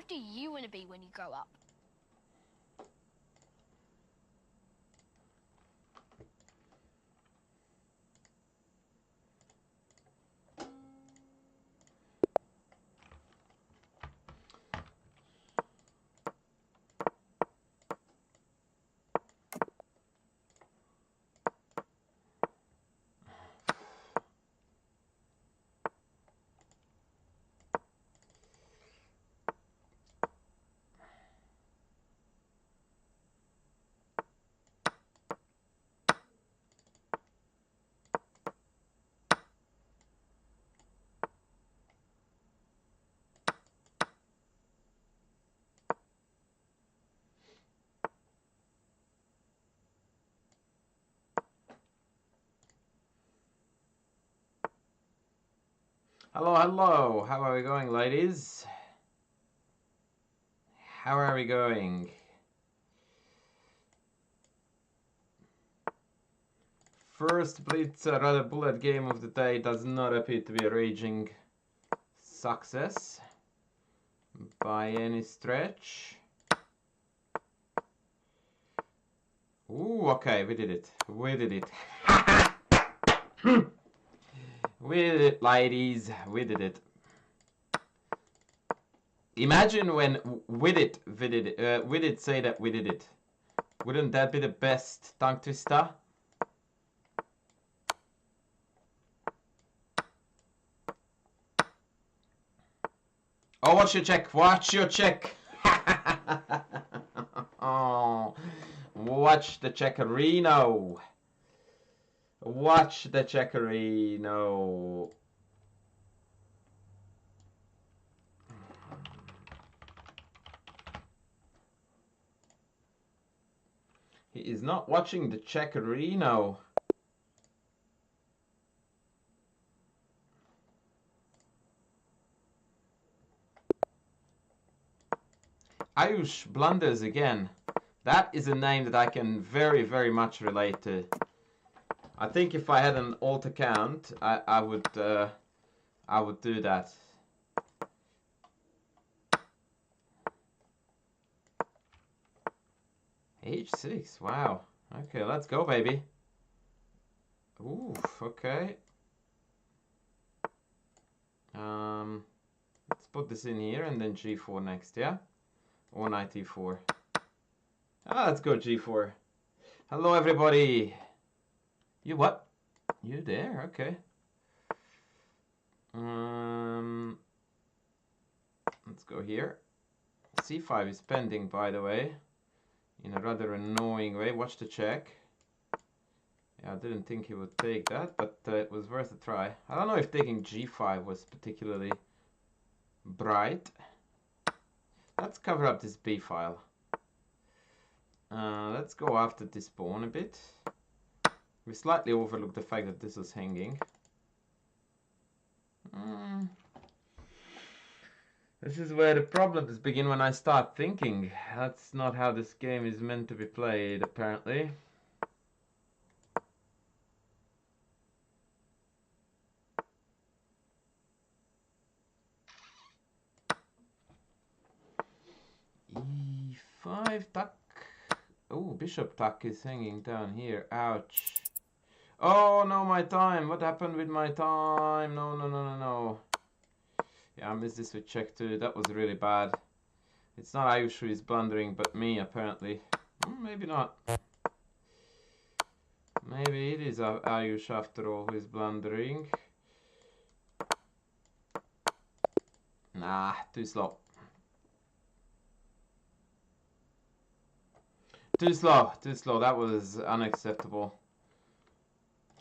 do you want to be when you grow up? Hello, hello. How are we going, ladies? How are we going? First Blitz, rather bullet game of the day does not appear to be a raging success by any stretch. Ooh, okay, we did it. We did it. We did it, ladies. We did it. Imagine when we did say that we did it. Wouldn't that be the best tongue twister? Oh, watch your check. Watch your check. Oh, watch the checkerino. Watch the checkerino. He is not watching the checkerino. Ayush Blunders again. That is a name that I can very, very much relate to. I think if I had an alt account, I would do that. H6, wow. Okay, let's go, baby. Oof, okay. Let's put this in here and then G4 next, yeah? Or knight E4. Let's go G4. Hello, everybody. You what? You there? Okay. Let's go here. C5 is pending, by the way, in a rather annoying way. Watch the check. Yeah, I didn't think he would take that, but it was worth a try. I don't know if taking G5 was particularly bright. Let's cover up this B file. Let's go after this pawn a bit. We slightly overlooked the fact that this was hanging. This is where the problems begin when I start thinking. That's not how this game is meant to be played, apparently. E5 tuck. Oh, bishop tuck is hanging down here. Ouch. Oh, no, my time. What happened with my time? No, no, no, no, no. Yeah, I missed this with check too. That was really bad. It's not Ayush who is blundering, but me, apparently. Maybe not. Maybe it is Ayush after all who is blundering. Nah, too slow. Too slow, too slow. That was unacceptable.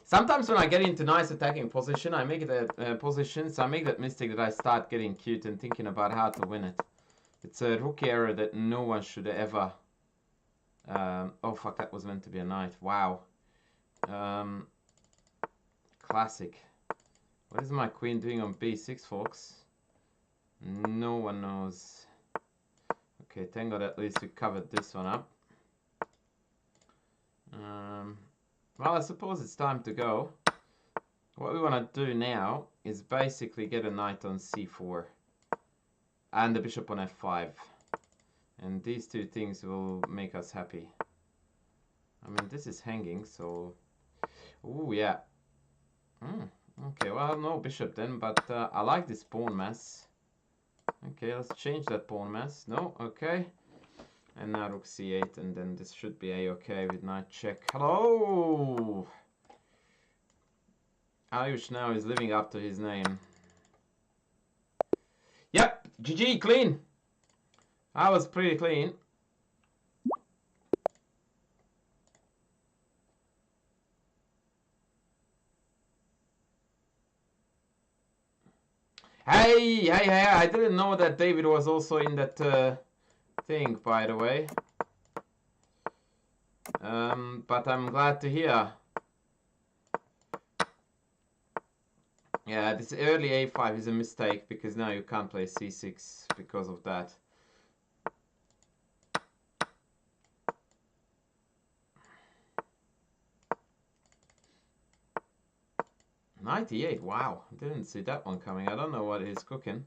Sometimes when I get into nice attacking position, I make it positions. I make that mistake that I start getting cute and thinking about how to win it. It's a rookie error that no one should ever. Oh fuck! That was meant to be a knight. Wow. Classic. What is my queen doing on b6, folks? No one knows. Okay, thank God at least we covered this one up. Well, I suppose it's time to go. What we want to do now is basically get a knight on c4. And the bishop on f5. And these two things will make us happy. I mean, this is hanging, so... Ooh, yeah. Okay, well, no bishop then, but I like this pawn mess. Okay, let's change that pawn mess. No, okay. And now rook c8, and then this should be a-okay with knight check. Hello! Ayush now is living up to his name. Yep, GG, clean. That was pretty clean. Hey, I didn't know that David was also in that thing, by the way. But I'm glad to hear. Yeah, this early a5 is a mistake because now you can't play c6 because of that. Knight e8, wow, didn't see that one coming. I don't know what he's cooking.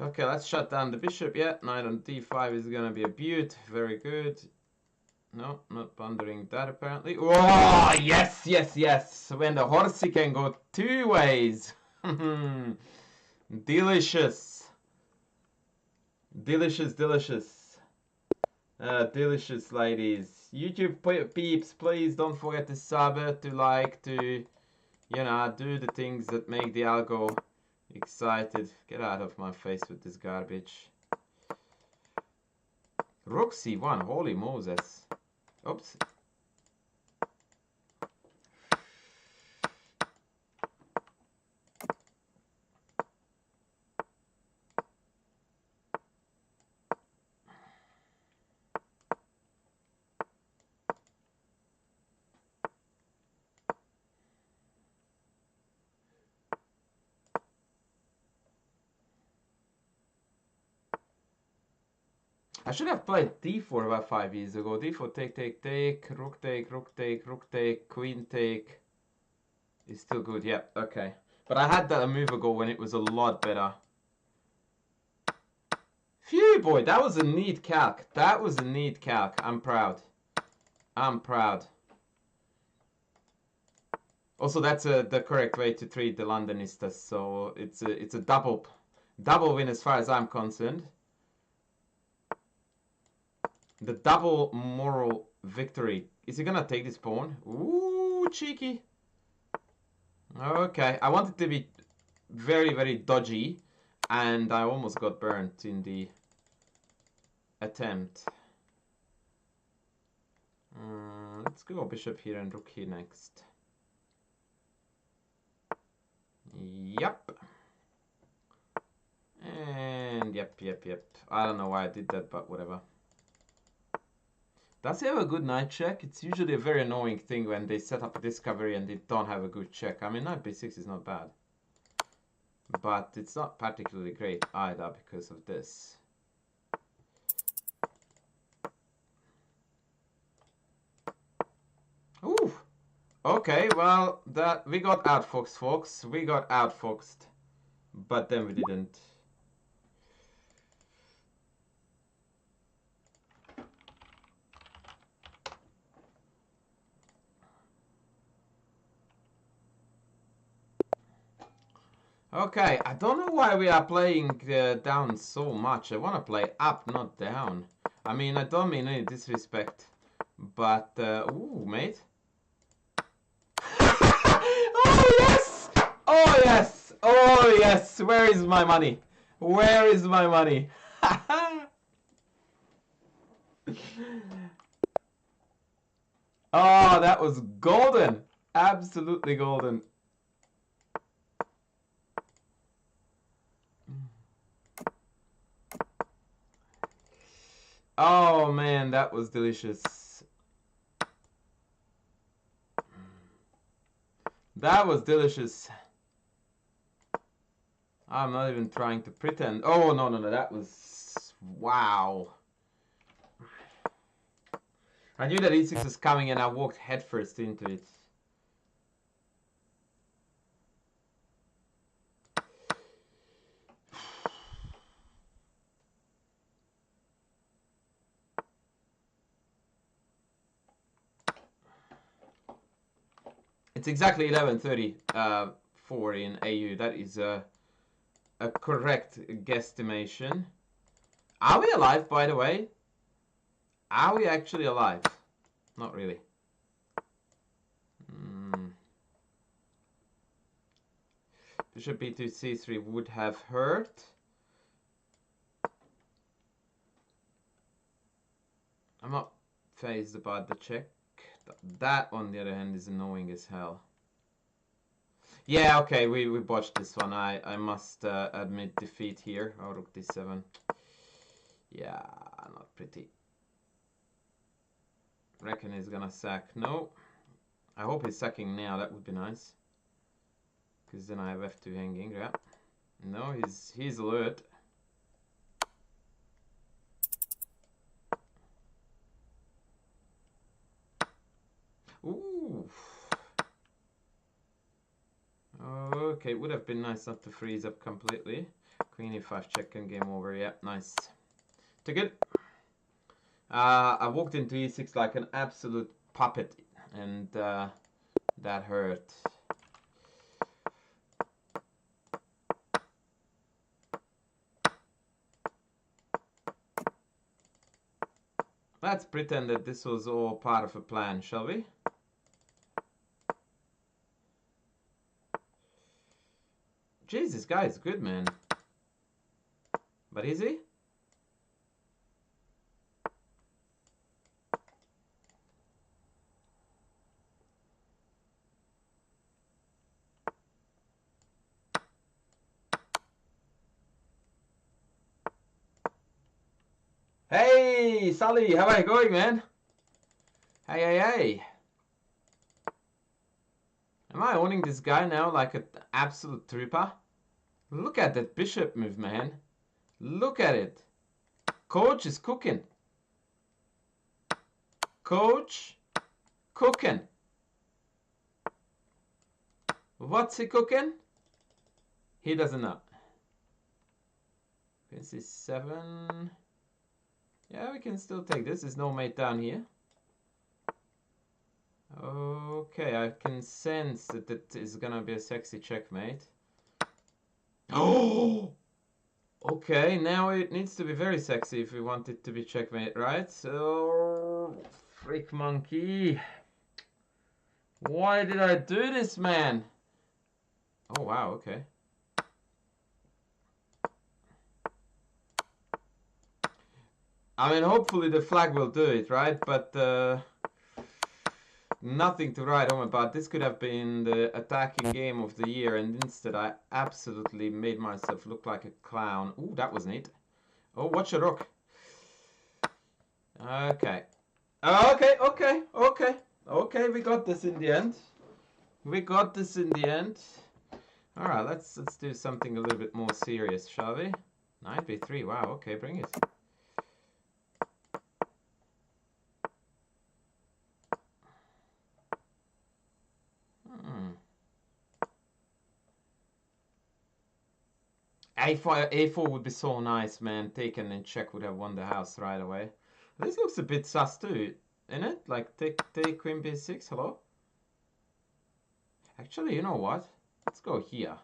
Okay, let's shut down the bishop. Yeah, knight on d5 is gonna be a beaut. Very good. No, not pondering that apparently. Oh, yes, yes, yes. When the horsey can go two ways. Delicious. Delicious, delicious. Delicious, ladies. YouTube peeps, please don't forget to sub it, to like, to, you know, do the things that make the algo excited. Get out of my face with this garbage. Rook c1, holy Moses. Oops. I should have played d4 about 5 years ago. d4, take, take, take, rook take, rook take, rook take, queen take. It's still good, yeah, okay. But I had that a move ago when it was a lot better. Phew, boy, that was a neat calc. That was a neat calc. I'm proud. I'm proud. Also, that's the correct way to treat the Londonistas. So it's a double win as far as I'm concerned. The double moral victory. Is he gonna take this pawn? Ooh, cheeky. Okay, I wanted to be very, very dodgy, and I almost got burnt in the attempt. Let's go bishop here and rook here next. Yep. And yep. I don't know why I did that, but whatever. Does he have a good knight check? It's usually a very annoying thing when they set up a discovery and they don't have a good check. I mean, knight b6 is not bad. But it's not particularly great either because of this. Ooh! Okay, well, that we got outfoxed, folks. We got outfoxed. But then we didn't. Okay, I don't know why we are playing down so much. I want to play up, not down. I mean, I don't mean any disrespect. But, ooh, mate. Oh, yes! Oh, yes! Oh, yes! Where is my money? Where is my money? Oh, that was golden! Absolutely golden. Oh man, that was delicious. That was delicious. I'm not even trying to pretend. Oh, no, that was... Wow. I knew that e6 was coming and I walked headfirst into it. It's exactly 11:34 in AU. That is a correct guesstimation. Are we alive, by the way? Are we actually alive? Not really. Bishop b2 c3 would have hurt. I'm not phased about the check. That, on the other hand, is annoying as hell. Yeah, okay, we botched this one. I must admit defeat here. Oh, rook d7. Yeah, not pretty. Reckon he's gonna sack. No. I hope he's sacking now. That would be nice. Because then I have f2 hanging. Yeah. No, he's alert. Ooh. Okay, it would have been nice not to freeze up completely. Queen e5 check and game over. Yeah, nice. Took it. I walked into e6 like an absolute puppet, and that hurt. Let's pretend that this was all part of a plan, shall we? Jeez, this guy is good, man. But is he? Hey, Sully, how are you going, man? Hey. Am I owning this guy now like an absolute trooper? Look at that bishop move, man. Look at it. Coach is cooking. Coach cooking. What's he cooking? He doesn't know. Queen c7. Yeah, we can still take this. There's no mate down here. Okay, I can sense that it is gonna be a sexy checkmate. Oh! Okay, now it needs to be very sexy if we want it to be checkmate, right? So, freak monkey. Why did I do this, man? Oh, wow, okay. I mean, hopefully the flag will do it, right? But nothing to write home about. This could have been the attacking game of the year, and instead I absolutely made myself look like a clown. Ooh, that was neat. Oh, watch a rook. Okay. Okay, we got this in the end. All right, let's do something a little bit more serious, shall we? Knight b3. Wow, okay, bring it. A4 would be so nice, man. Taken in check would have won the house right away. This looks a bit sus too, isn't it? Like take queen b6. Hello. Actually, you know what? Let's go here.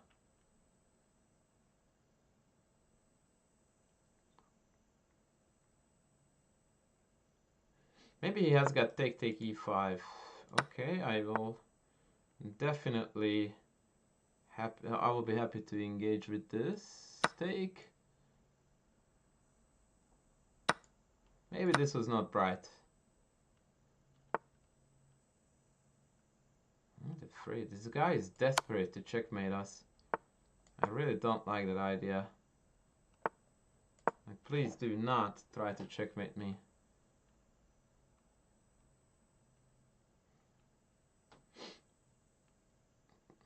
Maybe he has got take e5. Okay, I will definitely I will be happy to engage with this take. Maybe this was not bright. I'm afraid this guy is desperate to checkmate us. I really don't like that idea. Like, please do not try to checkmate me.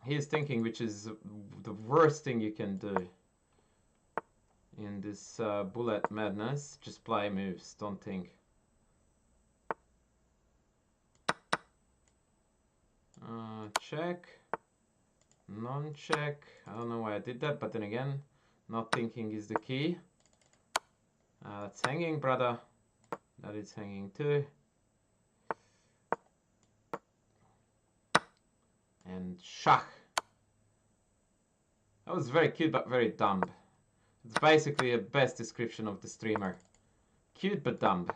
He is thinking, which is the worst thing you can do in this bullet madness. Just play moves, don't think. Check, non-check. I don't know why I did that, but then again, not thinking is the key. That's hanging, brother. That is hanging too. And Schach. That was very cute but very dumb. It's basically a best description of the streamer. Cute but dumb.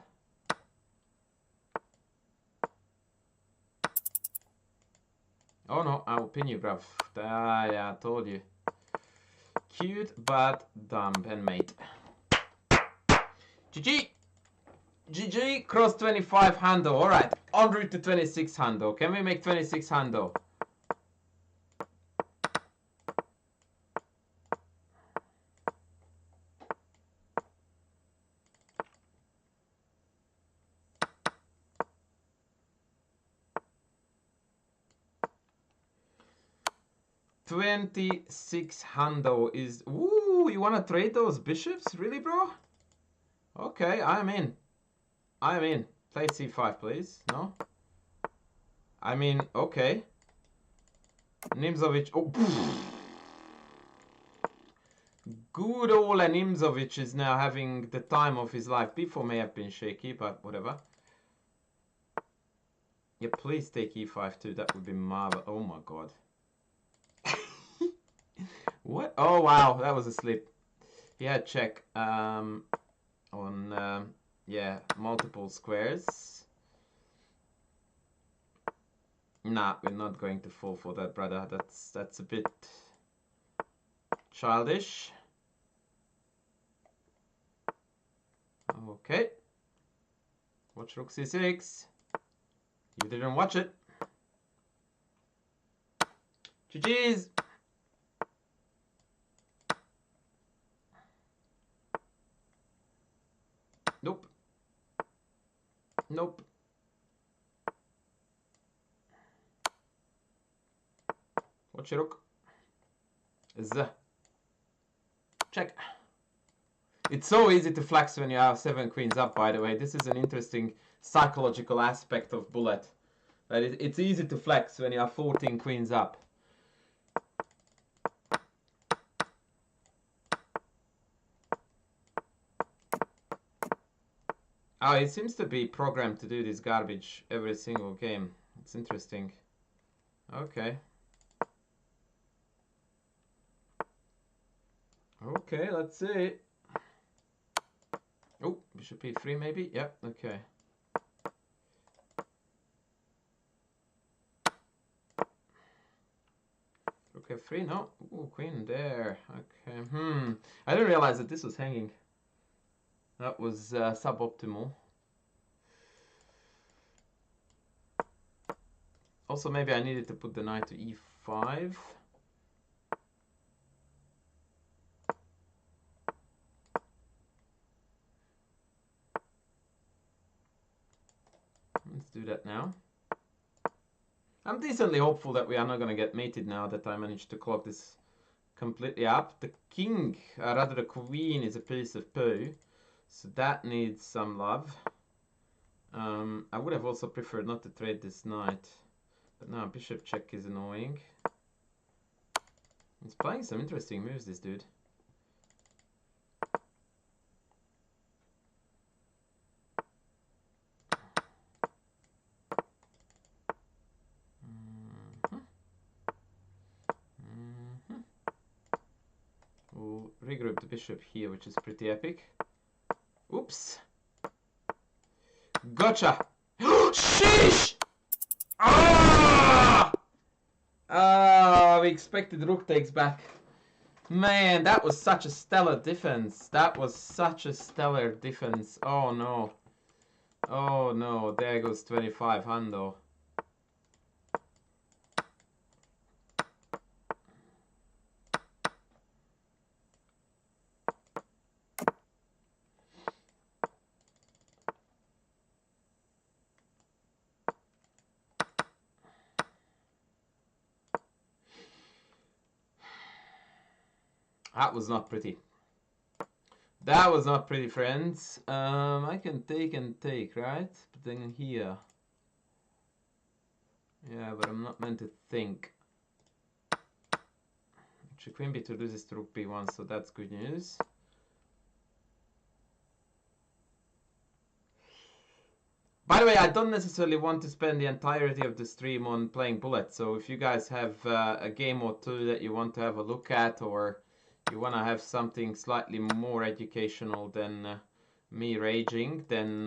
Oh no, I will pin you, bruv. Yeah, I told you. Cute but dumb and mate. GG! GG, cross 25 handle. Alright, en route to 26 handle. Can we make 26 handle? $26 handle is... Ooh, you want to trade those bishops? Really, bro? Okay, I'm in. I'm in. Play c5, please. No? I mean, okay. Nimzovic... Oh, good old Nimzovic is now having the time of his life. Before may have been shaky, but whatever. Yeah, please take e5 too. That would be marvelous. Oh my god. What? Oh wow, that was a slip. He had check on yeah, multiple squares. Nah, we're not going to fall for that, brother. That's a bit childish. Okay. Watch rook c6. You didn't watch it. GG's. Nope. Nope. Watch your rook. Check. It's so easy to flex when you have 7 queens up, by the way. This is an interesting psychological aspect of bullet. That it's easy to flex when you have 14 queens up. Oh, it seems to be programmed to do this garbage every single game. It's interesting. Okay. Okay, let's see. Oh, bishop e3 maybe? Yep, okay. Rook f3, no. Ooh, queen there. Okay, I didn't realize that this was hanging. That was suboptimal. Also, maybe I needed to put the knight to e5. Let's do that now. I'm decently hopeful that we are not going to get mated now that I managed to clog this completely up. The king, rather the queen, is a piece of poo. So that needs some love. I would have also preferred not to trade this knight. But now bishop check is annoying. He's playing some interesting moves, this dude. We'll regroup the bishop here, which is pretty epic. Oops. Gotcha! Sheesh! Ah! We expected rook takes back. Man, that was such a stellar defense. That was such a stellar defense. Oh no. Oh no, there goes 25 hundo. That was not pretty. That was not pretty, friends. I can take and take, right? But then here. Yeah, but I'm not meant to think. Actually, queen b2 loses to rook b1, so that's good news. By the way, I don't necessarily want to spend the entirety of the stream on playing Bullet, so if you guys have a game or two that you want to have a look at, or you want to have something slightly more educational than me raging, then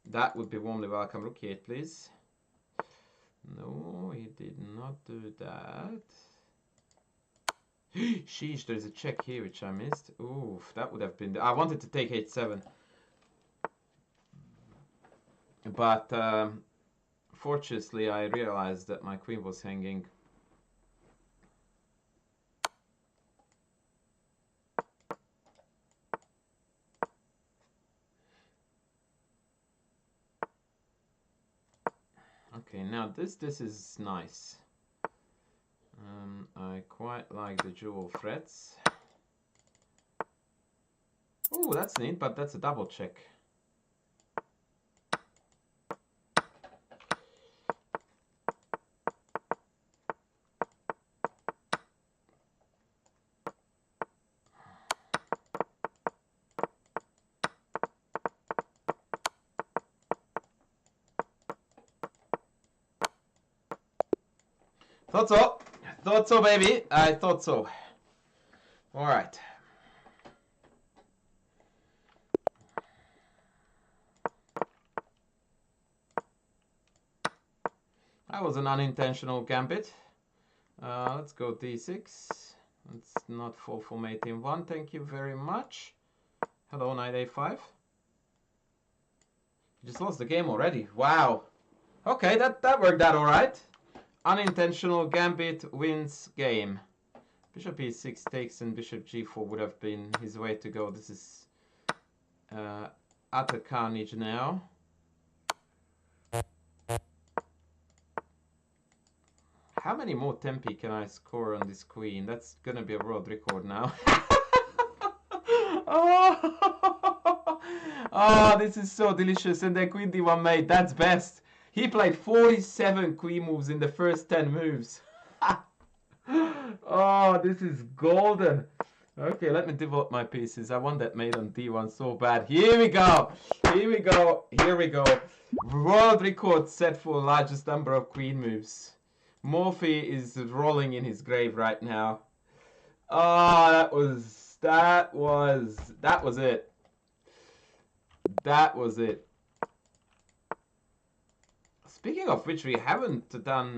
that would be warmly welcome. Rook e8, please. No, he did not do that. Sheesh, there's a check here which I missed. Oof, that would have been... I wanted to take h7. But fortunately, I realized that my queen was hanging. Okay, now this is nice. I quite like the dual threats. Oh, that's neat, but that's a double check. Thought so. Thought so, baby. I thought so. All right. That was an unintentional gambit. Let's go d6. Let's not fall for mate in 1. Thank you very much. Hello, knight a5. You just lost the game already. Wow. Okay, that worked out all right. Unintentional gambit wins game. Bishop e6 takes and bishop g4 would have been his way to go. This is utter carnage now. How many more tempi can I score on this queen? That's gonna be a world record now. Oh, this is so delicious. And then queen d1 mate, that's best. He played 47 queen moves in the first 10 moves. Oh, this is golden. Okay, let me develop my pieces. I want that mate on d1 so bad. Here we go. Here we go. Here we go. World record set for largest number of queen moves. Morphy is rolling in his grave right now. Oh, that was it. That was it. Speaking of which, we haven't done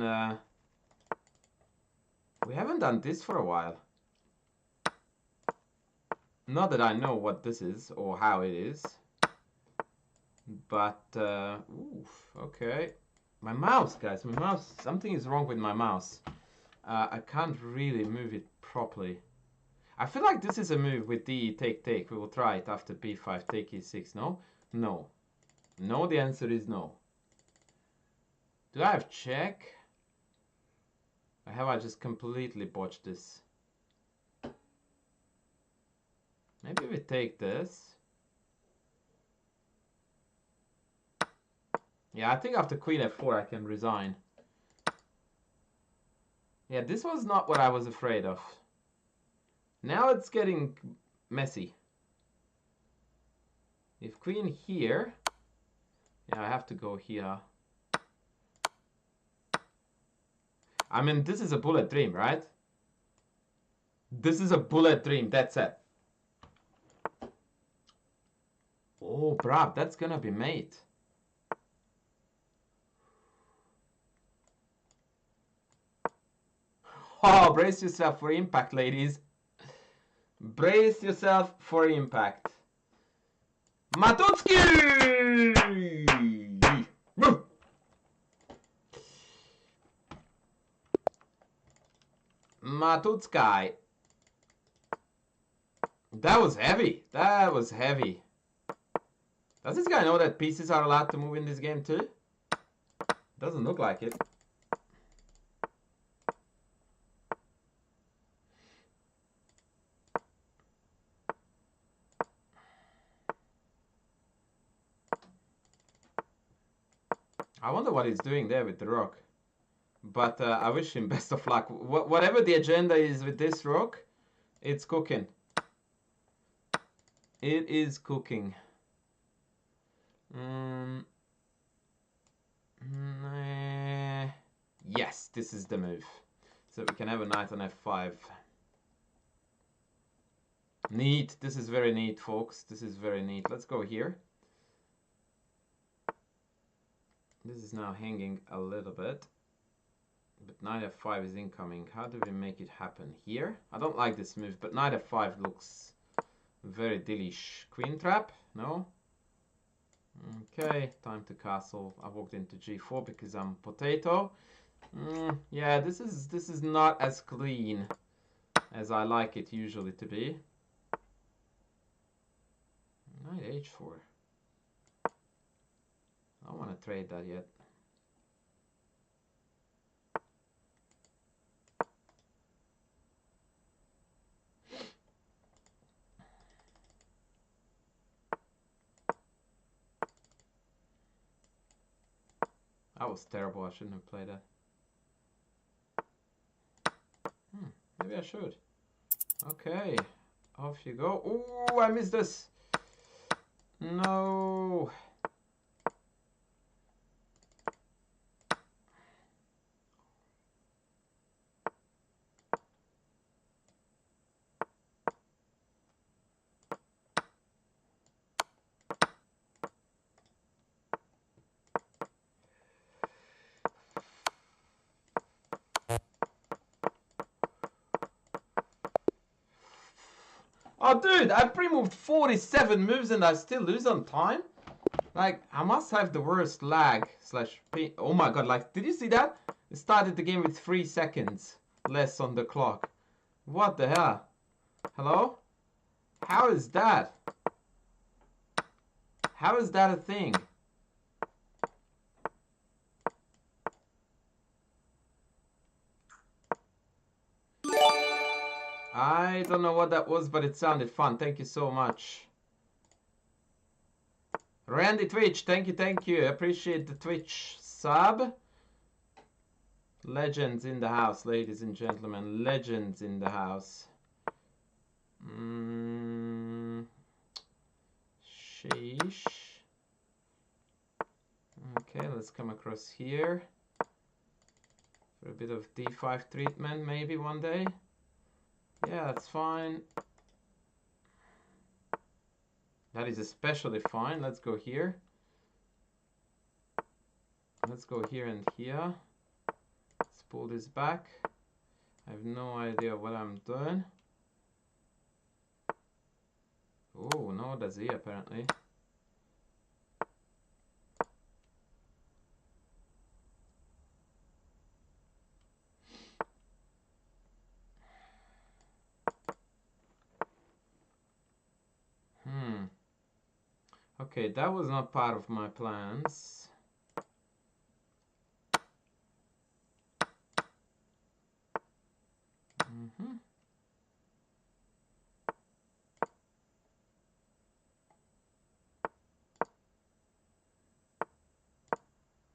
this for a while. Not that I know what this is or how it is. But oof, okay. My mouse, guys, my mouse. Something is wrong with my mouse. I can't really move it properly. I feel like this is a move with d take take. We will try it after b5 take e6. No, no, no. The answer is no. Do I have check? Or have I just completely botched this? Maybe we take this. Yeah, I think after queen f4 I can resign. Yeah, this was not what I was afraid of. Now it's getting messy. If queen here... Yeah, I have to go here. I mean, this is a bullet dream, right? This is a bullet dream, that's it. Oh, bruv, that's gonna be mate. Oh, brace yourself for impact, ladies. Brace yourself for impact. Matutski! Matutskai. That was heavy. That was heavy. Does this guy know that pieces are allowed to move in this game too? Doesn't look like it. I wonder what he's doing there with the rook. But I wish him best of luck. Whatever the agenda is with this rook, it's cooking. It is cooking. Yes, this is the move. So we can have a knight on f5. Neat. This is very neat, folks. This is very neat. Let's go here. This is now hanging a little bit. But knight f5 is incoming. How do we make it happen? Here? I don't like this move, but knight f5 looks very delish. Queen trap? No? Okay, time to castle. I walked into g4 because I'm potato. Yeah, this is not as clean as I like it usually to be. Knight h4. I don't want to trade that yet. That was terrible. I shouldn't have played that. Maybe I should. Okay, off you go. Oh, I missed this. No. Oh, dude, I pre-moved 47 moves and I still lose on time? Like, I must have the worst lag slash... Oh my god, like, did you see that? It started the game with 3 seconds less on the clock. What the hell? Hello? How is that? How is that a thing? I don't know what that was, but it sounded fun. Thank you so much. Randy Twitch, thank you. Appreciate the Twitch sub. Legends in the house, ladies and gentlemen. Legends in the house. Sheesh. Okay, let's come across here. For a bit of d5 treatment, maybe one day. Yeah, that's fine. That is especially fine. Let's go here. Let's go here and here. Let's pull this back. I have no idea what I'm doing. Oh, no, that's he apparently. Okay, that was not part of my plans.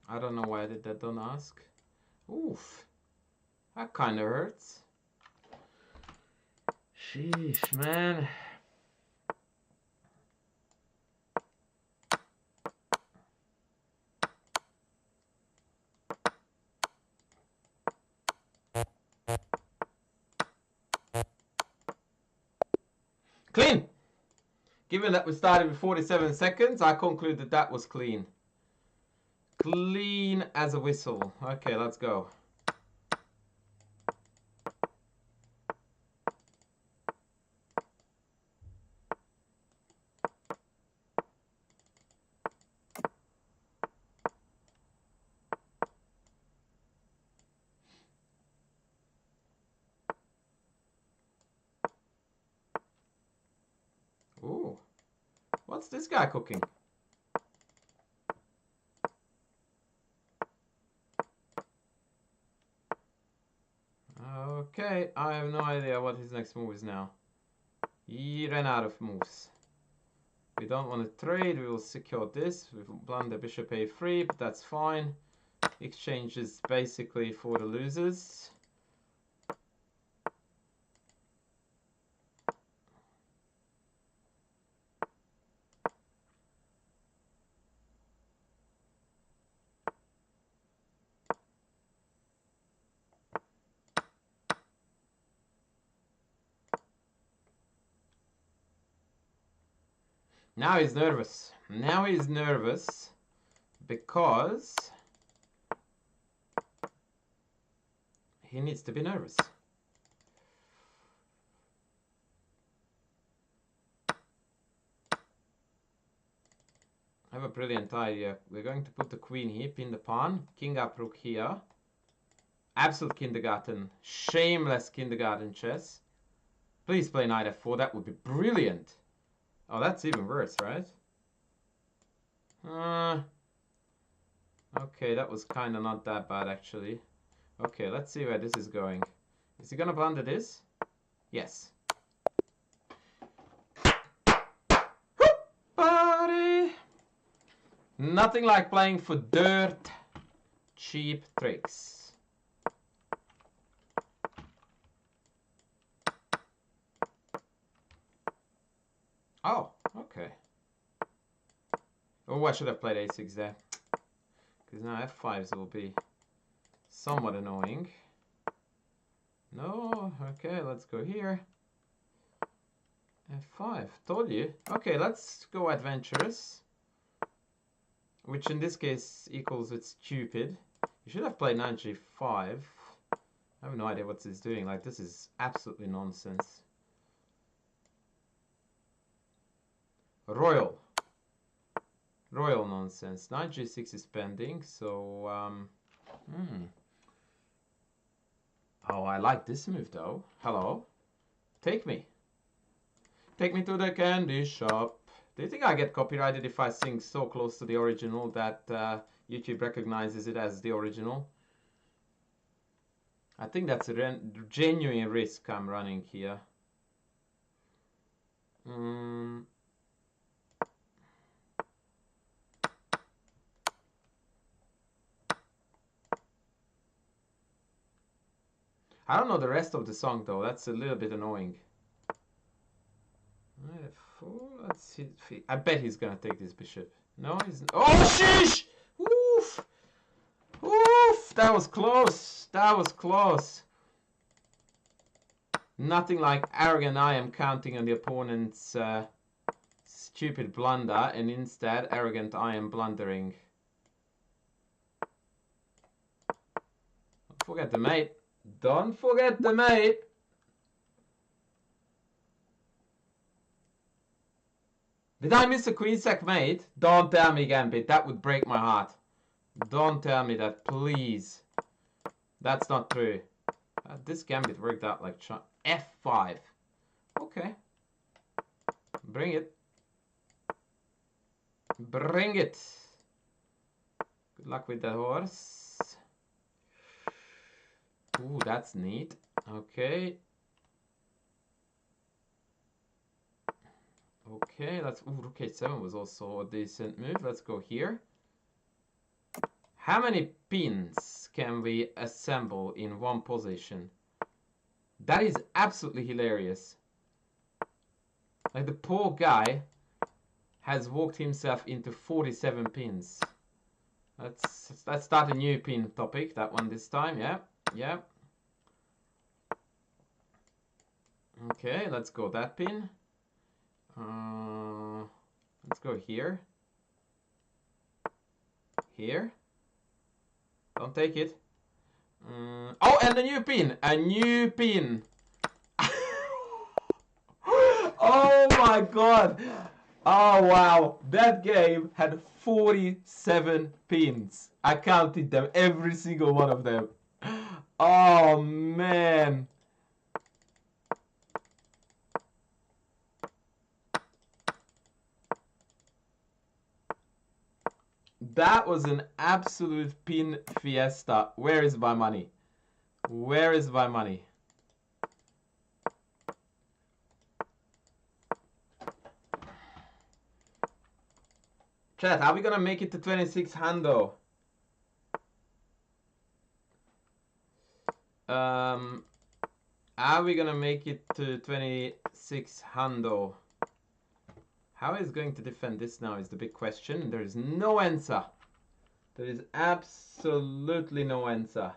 I don't know why I did that, don't ask. Oof. That kind of hurts. Sheesh, man. Clean! Given that we started with 47 seconds, I conclude that that was clean. Clean as a whistle. Okay, let's go. Ooh. What's this guy cooking? Okay, I have no idea what his next move is now. He ran out of moves. We don't want to trade, we will secure this. We will blunder bishop a3, but that's fine. Exchange is basically for the losers. Now he's nervous. Now he's nervous because he needs to be nervous. I have a brilliant idea. We're going to put the queen here, pin the pawn, king up, rook here. Absolute kindergarten, shameless kindergarten chess. Please play knight f4, that would be brilliant. Oh, that's even worse, right? Okay, that was kind of not that bad, actually. Okay, let's see where this is going. Is he gonna blunder this? Yes. Buddy! Nothing like playing for dirt cheap tricks. Oh, okay. Oh, I should have played a6 there. Because now f5s will be somewhat annoying. No, okay, let's go here. f5, told you. Okay, let's go adventurous. Which in this case equals with stupid. You should have played knight g5. I have no idea what he's doing. Like, this is absolutely nonsense. Royal nonsense. Knight g6 is pending, so oh, I like this move though. Hello, take me to the candy shop. Do you think I get copyrighted if I sing so close to the original that YouTube recognizes it as the original? I think that's a genuine risk I'm running here. I don't know the rest of the song though, that's a little bit annoying. Let's see. I bet he's gonna take this bishop. No, he's... Oh, sheesh! Oof! Oof! That was close! That was close! Nothing like arrogant I am counting on the opponent's stupid blunder, and instead arrogant I am blundering. Don't forget the mate. Don't forget the mate. Did I miss a queen sack mate? Don't tell me, Gambit. That would break my heart. Don't tell me that, please. That's not true. This Gambit worked out like f5. Okay. Bring it. Bring it. Good luck with the horse. Ooh, that's neat. Okay. Okay, let's... Ooh, rook h7 was also a decent move. Let's go here. How many pins can we assemble in one position? That is absolutely hilarious. Like, the poor guy has walked himself into 47 pins. Let's start a new pin topic. That one this time, yeah. Yeah. Okay, let's go that pin. Let's go here. Here. Don't take it. Oh, and a new pin. A new pin. Oh my god. Oh wow. That game had 47 pins. I counted them, every single one of them. Oh man. That was an absolute pin fiesta. Where is my money? Where is my money? Chat, are we gonna make it to 26 hando? Are we gonna make it to 26 hando? How is going to defend this now is the big question. There is no answer. There is absolutely no answer.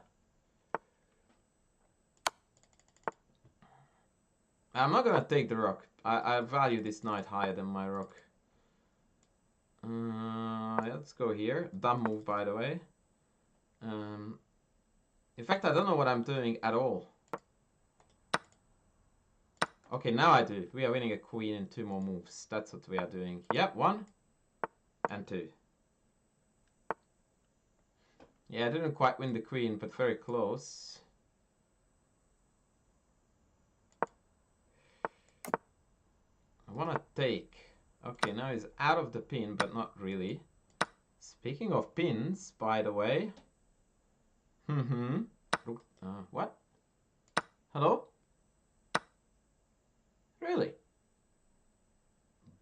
I'm not gonna take the rook. I value this knight higher than my rook. Let's go here. Dumb move, by the way. In fact, I don't know what I'm doing at all. Okay, now I do. We are winning a queen in 2 more moves. That's what we are doing. Yep, 1 and 2. Yeah, I didn't quite win the queen, but very close. I want to take. Okay, now he's out of the pin, but not really. Speaking of pins, by the way. What? Hello? Really?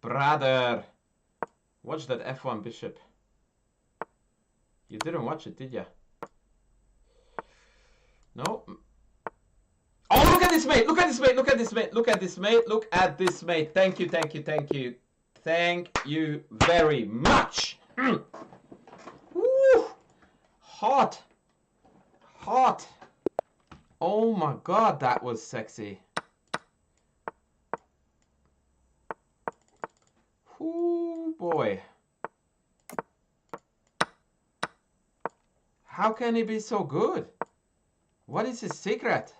Brother! Watch that F1 bishop. You didn't watch it, did ya? No? Oh, look at this mate! Look at this mate! Look at this mate! Look at this mate! Look at this mate! Thank you, thank you, thank you. Thank you very much! Woo! Hot! Hot! Oh my god, that was sexy. Ooh, boy. How can he be so good? What is his secret?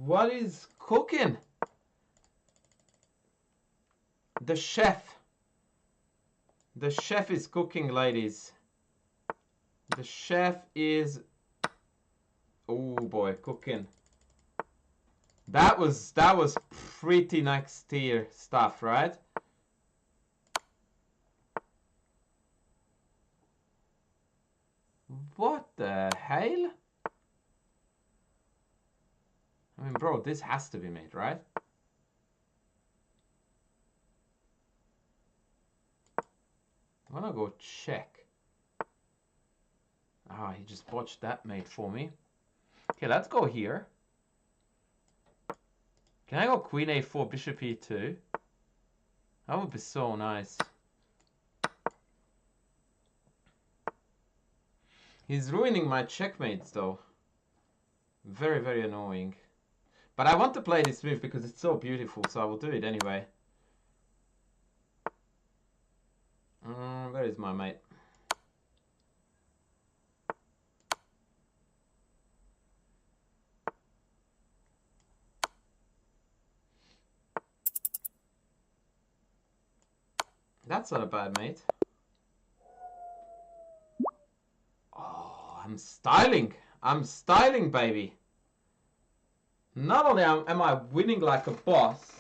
What is cooking? The chef. The chef is cooking, ladies. The chef is... Oh boy, cooking. That was pretty next tier stuff, right? What the hell? I mean, bro, this has to be made, right? I wanna go check. Ah, he just botched that mate for me. Okay, let's go here. Can I go queen a4, bishop e2? That would be so nice. He's ruining my checkmates, though. Very, very annoying. But I want to play this move because it's so beautiful, so I will do it anyway. Where is my mate? That's not a bad mate. Oh, I'm styling. I'm styling, baby. Not only am I winning like a boss,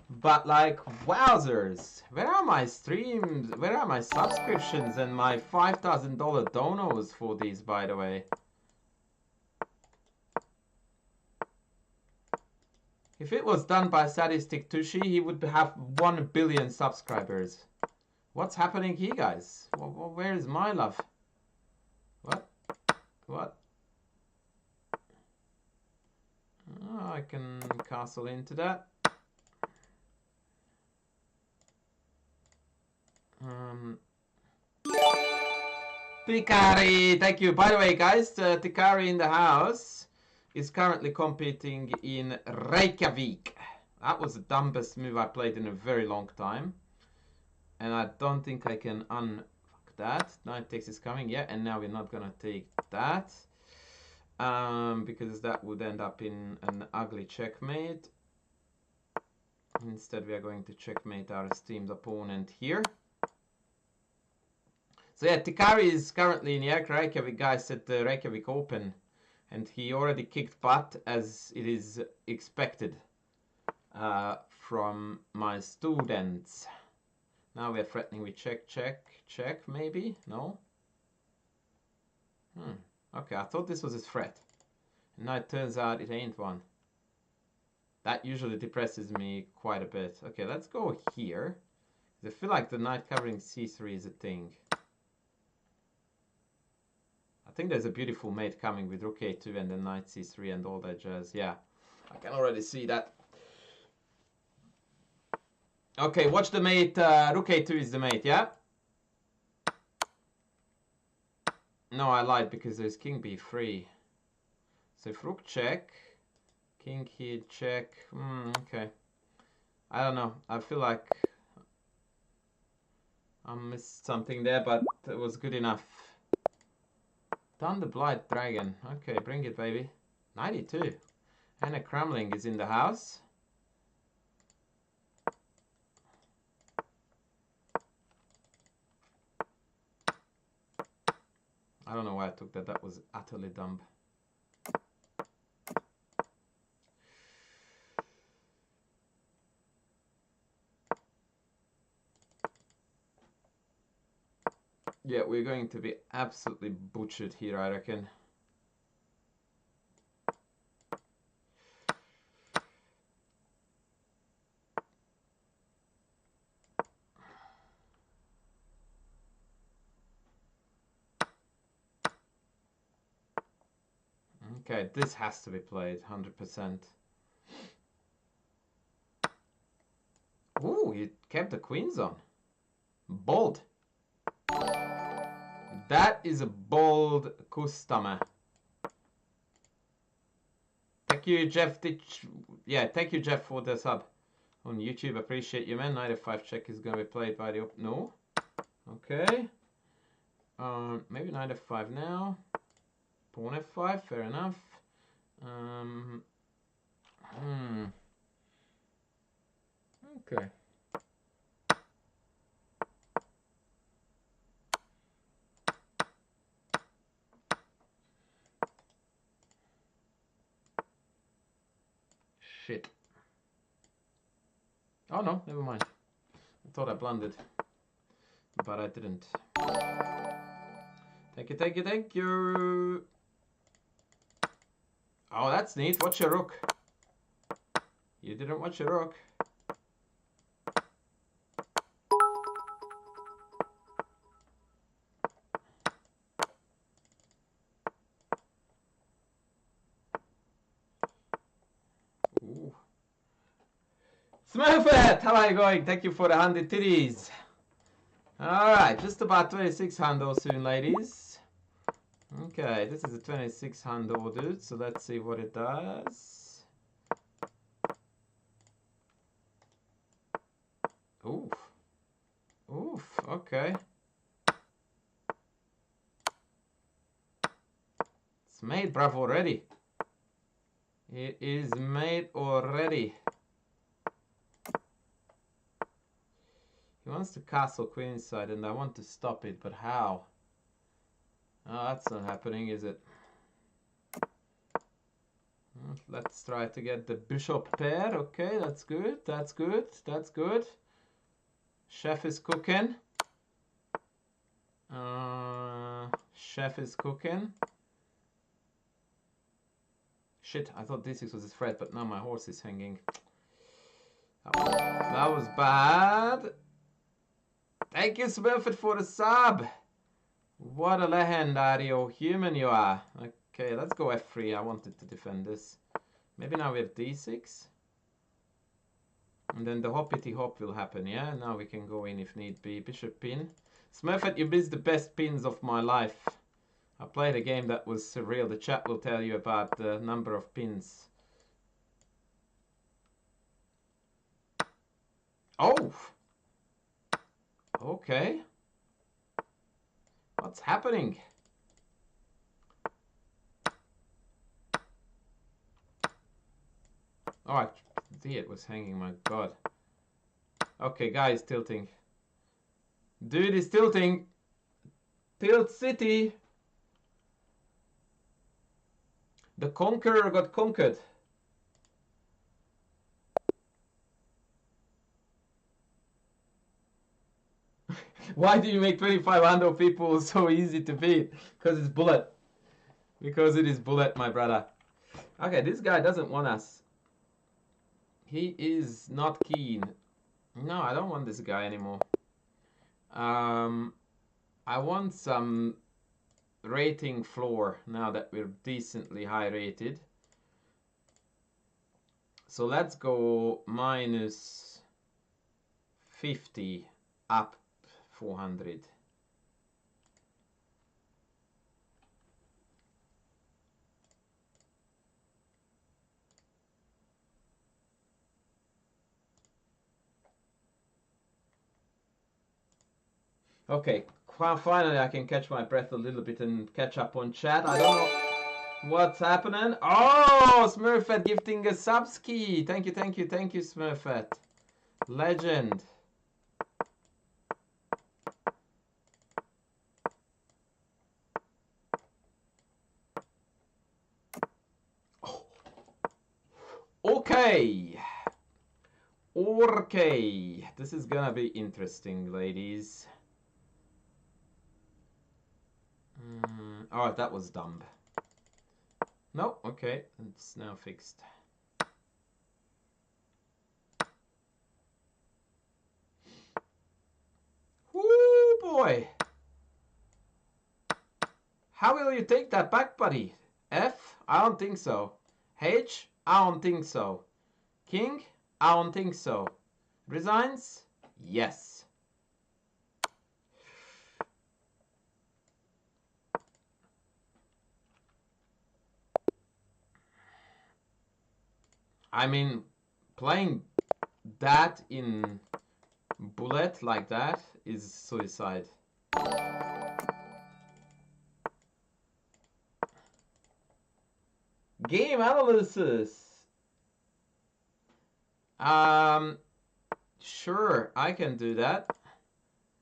but like, wowzers. Where are my streams? Where are my subscriptions and my $5,000 donos for these, by the way? If it was done by Sadistic Tushy, he would have 1 billion subscribers. What's happening here, guys? Where is my love? What? What? Oh, I can castle into that. Tikari, thank you. By the way, guys, Tikari in the house is currently competing in Reykjavik. That was the dumbest move I played in a very long time. And I don't think I can unfuck that. Knight takes is coming, yeah, and now we're not gonna take that. Because that would end up in an ugly checkmate. Instead, we are going to checkmate our esteemed opponent here. So yeah, Tikari is currently in the Reykjavik guys at the Reykjavik Open. And he already kicked butt as it is expected from my students. Now we are threatening with check, check, check, maybe? No? Okay, I thought this was his threat. And now it turns out it ain't one. That usually depresses me quite a bit. Okay, let's go here. I feel like the knight covering c3 is a thing. I think there's a beautiful mate coming with rook a2 and then knight c3 and all that jazz. Yeah, I can already see that. Okay, watch the mate. Rook a2 is the mate, yeah? No, I lied because there's king b3. So if rook check, king here check. Okay. I don't know. I feel like I missed something there, but it was good enough. Thunderblight Dragon. Okay, bring it, baby. 92. And a Crumbling is in the house. I don't know why I took that. That was utterly dumb. Yeah, we're going to be absolutely butchered here, I reckon. Okay, this has to be played, 100%. Ooh, you kept the queens on. Bold. That is a bold customer. Thank you, Jeff. Yeah, thank you, Jeff, for the sub on YouTube. Appreciate you, man. Knight f5 check is going to be played by the... No. Okay. Maybe Knight f5 now. Pawn f5, fair enough. Okay. Shit. Oh no, never mind. I thought I blundered, but I didn't. Thank you, thank you, thank you. Oh, that's neat. Watch your rook. You didn't watch your rook. Ooh. Smurfette, how are you going? Thank you for the 100 titties. Alright, just about 26 hundo soon, ladies. Okay, this is a 26 hundo, dude, so let's see what it does. Oof. Oof, okay. It's made, bruv, already. It is made already. He wants to castle queenside and I want to stop it, but how? Oh, that's not happening, is it? Let's try to get the bishop pair. Okay, that's good, that's good, that's good. Chef is cooking. Chef is cooking. Shit, I thought d6 was his threat, but now my horse is hanging. That was bad. Thank you, Smurfett, for the sub. What a legendary human you are. Okay, let's go f3. I wanted to defend this. Maybe now we have d6. And then the hoppity hop will happen, yeah? Now we can go in if need be. Bishop pin. Smurfett, you missed the best pins of my life. I played a game that was surreal. The chat will tell you about the number of pins. Oh! Okay. What's happening? Oh, I see it was hanging, my god. Okay, guys, tilting. Dude is tilting. Tilt City. The Conqueror got conquered. Why do you make 2,500 people so easy to beat? Because it's bullet. Because it is bullet, my brother. Okay, this guy doesn't want us. He is not keen. No, I don't want this guy anymore. I want some rating floor now that we're decently high rated. So let's go minus 50 up 400. Okay, finally I can catch my breath a little bit and catch up on chat. I don't know what's happening. Oh, Smurfette gifting a subski. Thank you, thank you, thank you, Smurfette. Legend. Okay. Okay. This is gonna be interesting, ladies. Oh, that was dumb. No, okay. It's now fixed. Woo, boy. How will you take that back, buddy? F? I don't think so. H? I don't think so. King? I don't think so. Resigns? Yes. I mean, playing that in bullet like that is suicide. Game analysis. Sure, I can do that.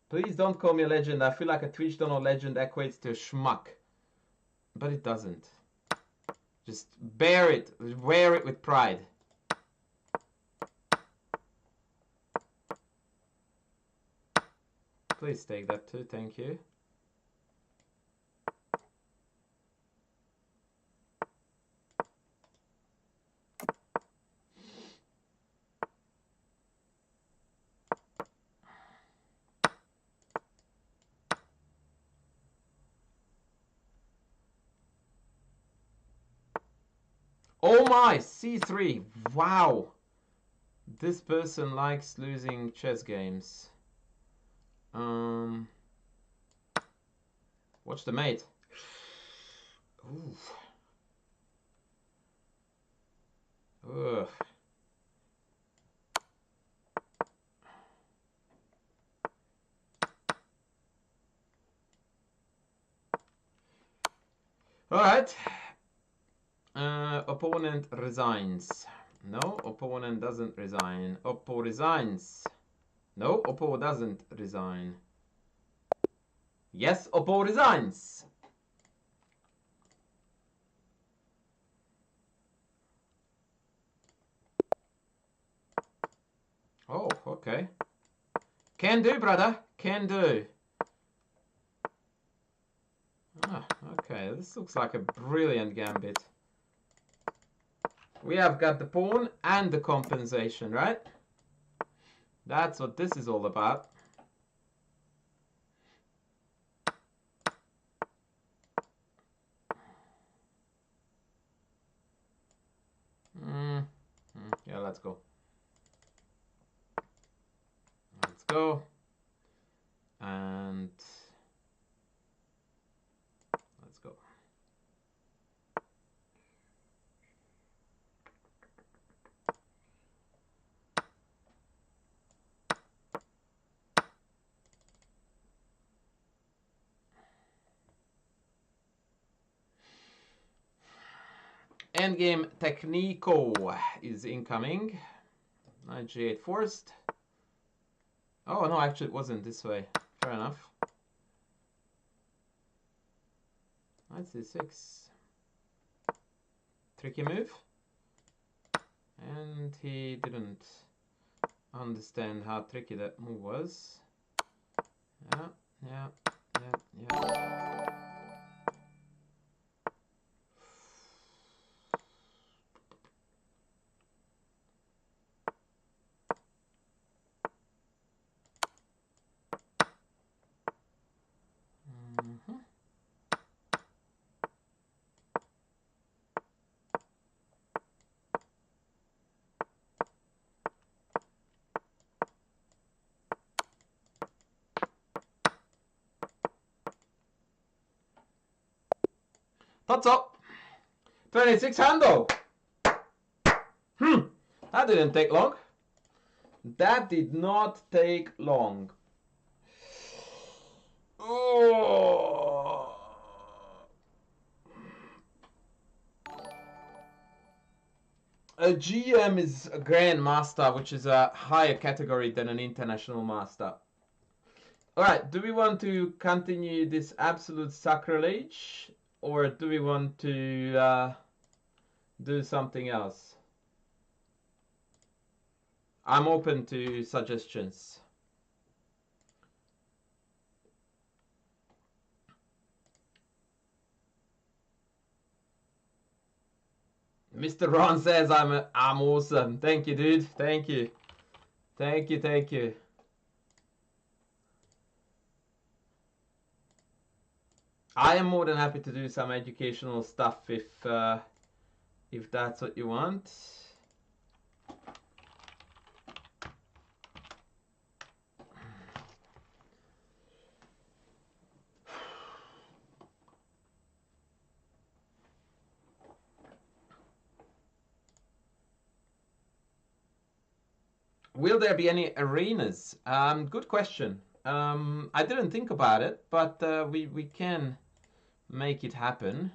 Please don't call me a legend. I feel like a Twitch donor legend equates to a schmuck. But it doesn't. Just bear it. Wear it with pride. Please take that too, thank you. Oh my, C3. Wow. This person likes losing chess games. Watch the mate. Ooh. Ugh. All right. Opponent resigns. No, opponent doesn't resign. Oppo resigns. No, Oppo doesn't resign. Yes, Oppo resigns. Oh, okay. Can do, brother. Can do. Ah, okay. This looks like a brilliant gambit. We have got the pawn and the compensation, right? That's what this is all about. Yeah, let's go. Let's go. And let's go. Endgame Technico is incoming. Knight g8 forced. Oh no, actually it wasn't this way. Fair enough. Knight c6. Tricky move. And he didn't understand how tricky that move was. Yeah. That's up. 26 handle. That didn't take long. That did not take long. Oh. A GM is a Grand Master, which is a higher category than an International Master. Alright, do we want to continue this absolute sacrilege? Or do we want to do something else? I'm open to suggestions. Mr. Ron says I'm awesome. Thank you, dude. Thank you. Thank you, thank you. I am more than happy to do some educational stuff if that's what you want. Will there be any arenas? Good question. I didn't think about it, but we can make it happen.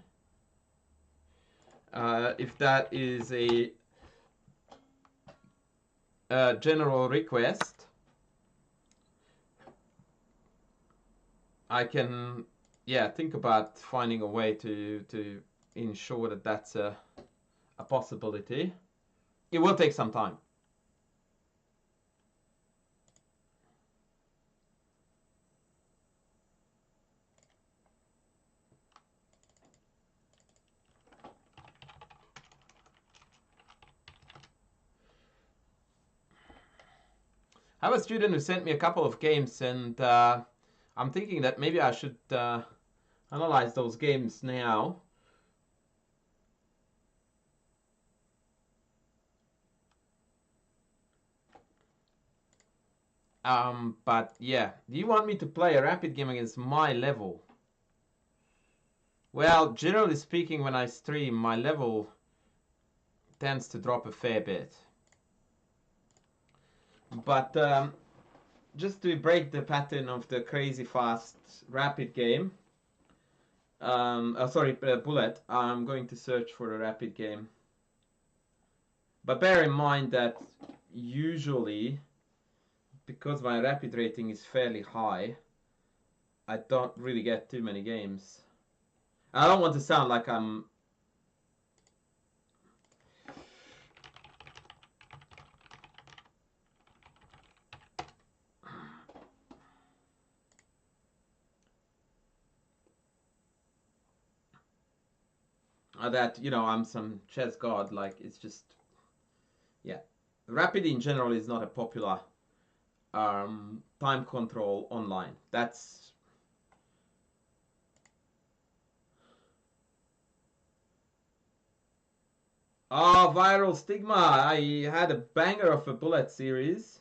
If that is a general request, I can, yeah, think about finding a way to ensure that that's a possibility. It will take some time. I have a student who sent me a couple of games, and I'm thinking that maybe I should analyze those games now. But yeah, do you want me to play a rapid game against my level? Well, generally speaking, when I stream, my level tends to drop a fair bit. But just to break the pattern of the crazy fast rapid game, bullet, I'm going to search for a rapid game. But bear in mind that usually, because my rapid rating is fairly high, I don't really get too many games. I don't want to sound like I'm... that, you know, I'm some chess god. Like, it's just... Yeah. Rapid in general is not a popular time control online. That's... Oh, Viral Stigma. I had a banger of a bullet series.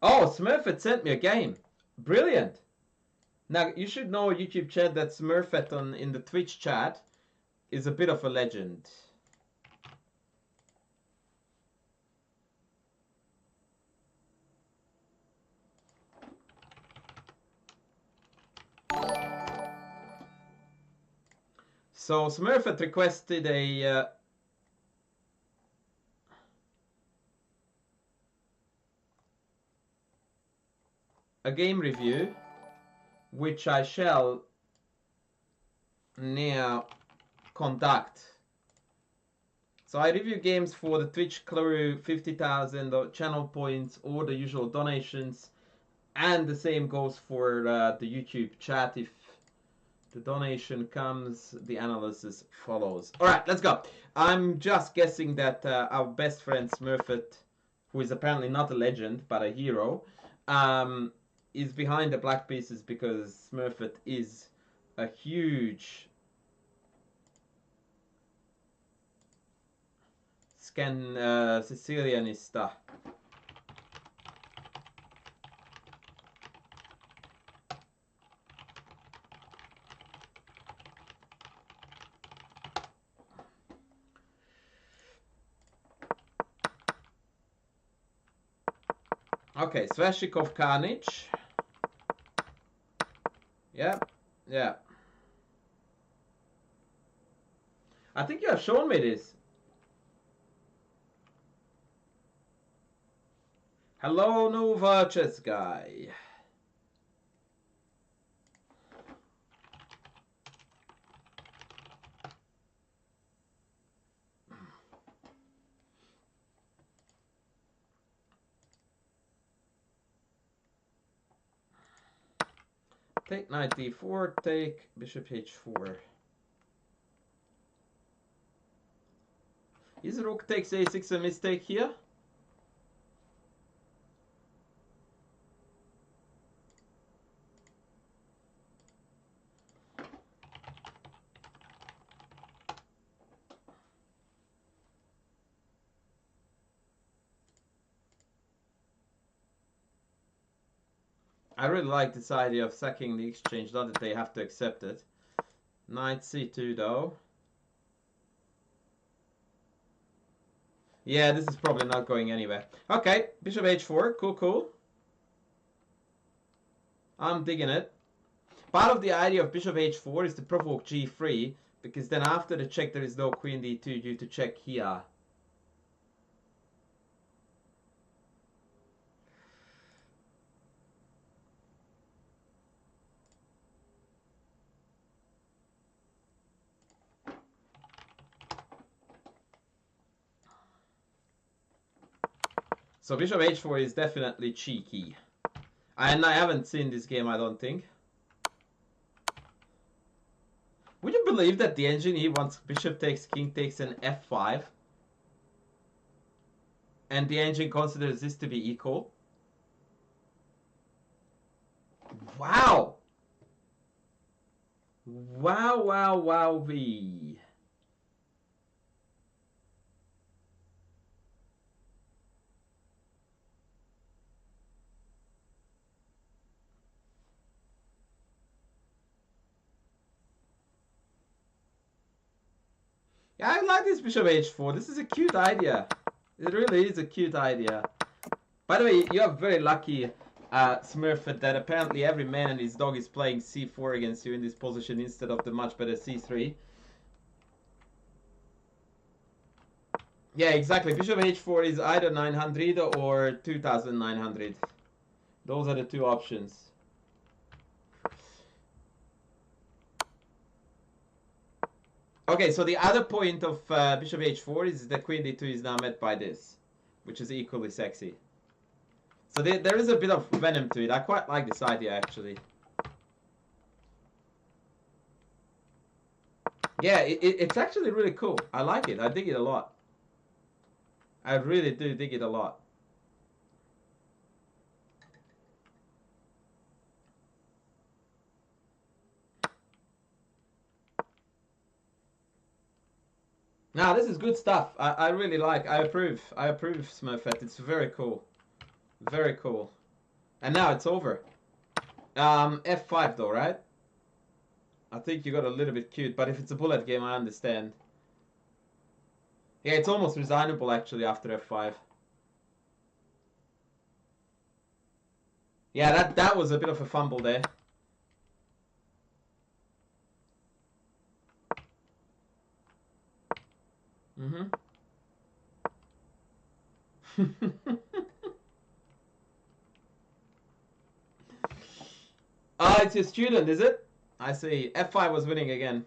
Oh, Smurfett sent me a game. Brilliant. Now, you should know, YouTube chat, that Smurfett in the Twitch chat is a bit of a legend. So Smurfett requested a game review, which I shall now conduct. So I review games for the Twitch crew, 50,000 channel points, or the usual donations, and the same goes for the YouTube chat. If the donation comes, the analysis follows. All right, let's go. I'm just guessing that our best friend Smurfett, who is apparently not a legend but a hero, is behind the black pieces because Smurfett is a huge Sicilianista. Okay, Sveshikov Carnage. Yeah, yeah. I think you have shown me this. Hello, Nova Chess Guy. Take knight d4, take bishop h4. Is rook takes a6 a mistake here? I really like this idea of sacking the exchange, not that they have to accept it. Knight c2 though. Yeah, this is probably not going anywhere. Okay, bishop h4, cool, cool. I'm digging it. Part of the idea of bishop h4 is to provoke g3, because then after the check there is no queen d2 due to check here. So bishop h4 is definitely cheeky. And I haven't seen this game, I don't think. Would you believe that the engineer wants bishop takes, king takes, and f5? And the engine considers this to be equal? Wow! Wow, wow, wow, v. Yeah, I like this bishop h4. This is a cute idea. It really is a cute idea. By the way, you are very lucky, Smurfett, that apparently every man and his dog is playing c4 against you in this position instead of the much better c3. Yeah, exactly. Bishop h4 is either 900 or 2900. Those are the two options. Okay, so the other point of bishop h4 is that queen d2 is now met by this, which is equally sexy. So there is a bit of venom to it. I quite like this idea, actually. Yeah, it's actually really cool. I like it. I dig it a lot. I really do dig it a lot. Now, this is good stuff. I really like. I approve. I approve, Smurfett. It's very cool. Very cool. And now it's over. F5 though, right? I think you got a little bit cute, but if it's a bullet game, I understand. Yeah, it's almost resignable actually after F5. Yeah, that was a bit of a fumble there. Mm-hmm. Ah, it's your student, is it? I see. F5 was winning again.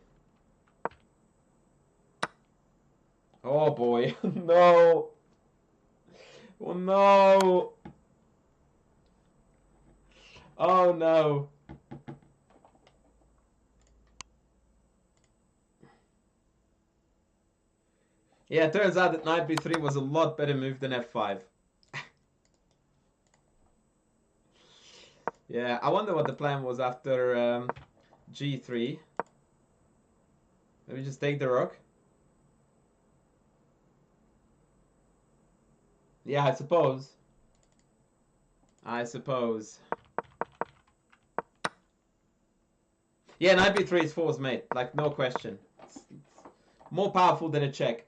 Oh boy. No. Oh no. Oh no. Yeah, it turns out that knight b3 was a lot better move than f5. Yeah, I wonder what the plan was after g3. Maybe just take the rook. Yeah, I suppose. I suppose. Yeah, knight b3 is force mate, like no question. It's more powerful than a check.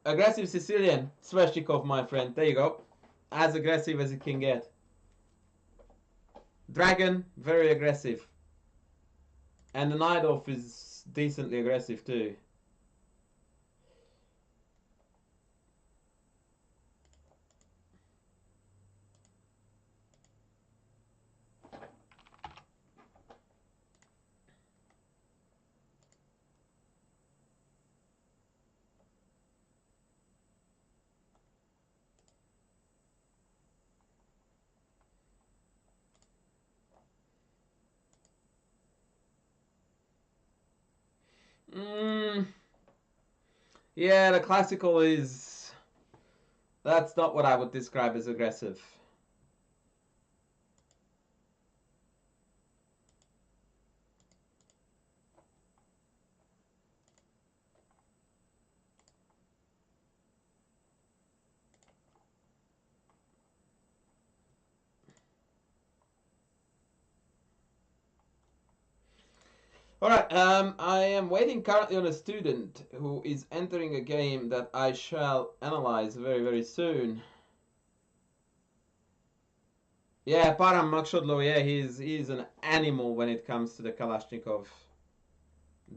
Aggressive Sicilian, Sveshchikov, my friend. There you go. As aggressive as it can get. Dragon, very aggressive. And the Night Elf is decently aggressive too. Yeah, the classical is... That's not what I would describe as aggressive. Alright, I am waiting currently on a student who is entering a game that I shall analyze very, very soon. Yeah, Param Makshodlo, yeah, he's an animal when it comes to the Kalashnikov.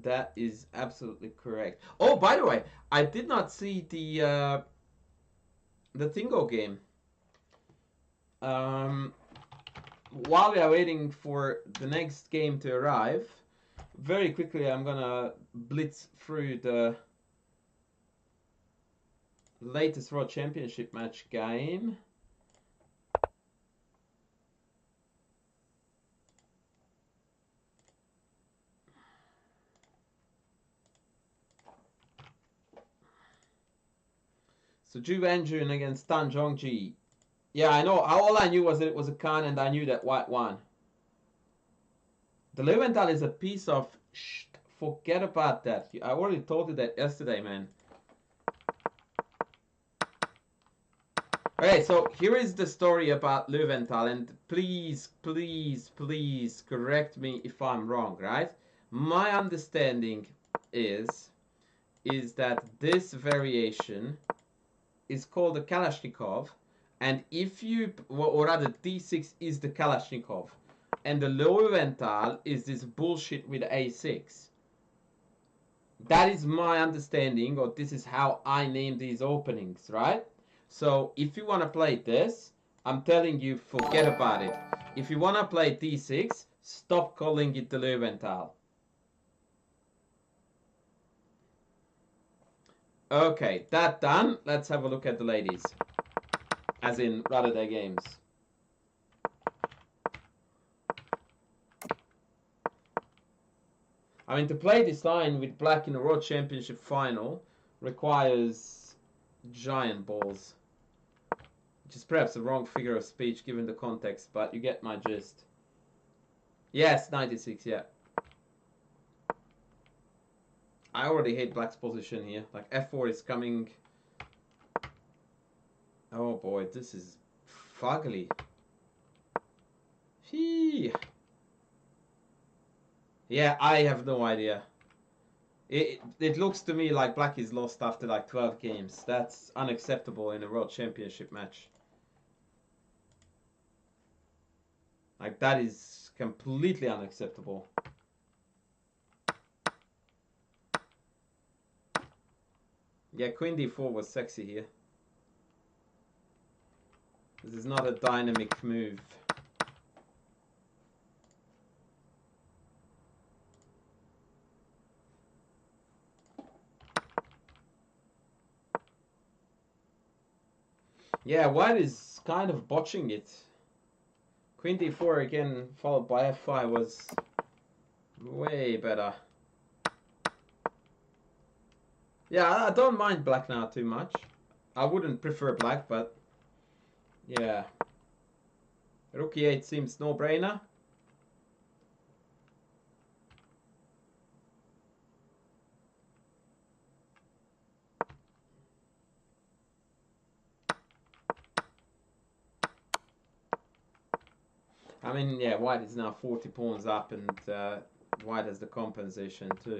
That is absolutely correct. Oh, by the way, I did not see the Tingo game. While we are waiting for the next game to arrive, very quickly I'm gonna blitz through the latest World Championship match game. So Ju Wenjun against Tan Zhongji. Yeah, I know. All I knew was that it was a Khan, and I knew that White won. The Löwenthal is a piece of shh. Forget about that. I already told you that yesterday, man. Okay, so here is the story about Löwenthal, and please, please, please correct me if I'm wrong, right? My understanding is that this variation is called the Kalashnikov, and if you, or rather D6 is the Kalashnikov, and the Löwenthal is this bullshit with A6. That is my understanding, or this is how I name these openings, right? So if you want to play this, I'm telling you, forget about it. If you want to play D6, stop calling it the Löwenthal. Okay, that done. Let's have a look at the ladies. As in, rather their games. I mean, to play this line with black in the World Championship final requires giant balls. Which is perhaps the wrong figure of speech given the context, but you get my gist. Yes, 96, yeah. I already hate black's position here. Like, f4 is coming. Oh boy, this is fugly. Hee. Yeah, I have no idea. It looks to me like black is lost after like 12 games. That's unacceptable in a World Championship match. Like, that is completely unacceptable. Yeah, Queen d4 was sexy here. This is not a dynamic move. Yeah, white is kind of botching it. Queen d4 again, followed by f5 was way better. Yeah, I don't mind black now too much. I wouldn't prefer black, but yeah. Rook e8 seems no-brainer. I mean, yeah, white is now 40 pawns up, and white has the compensation too.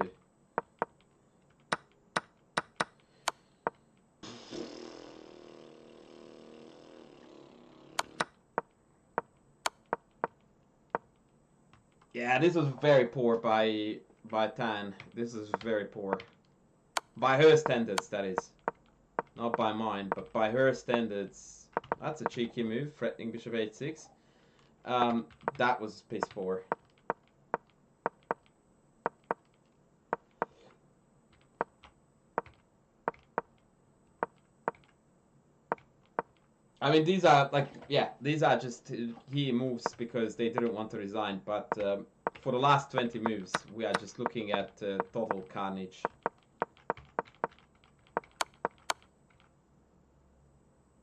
Yeah, this was very poor by Tan. This is very poor. By her standards, that is. Not by mine, but by her standards. That's a cheeky move, threatening bishop h6. That was piss poor. I mean, these are like, yeah, these are just he moves because they didn't want to resign. But for the last 20 moves, we are just looking at total carnage.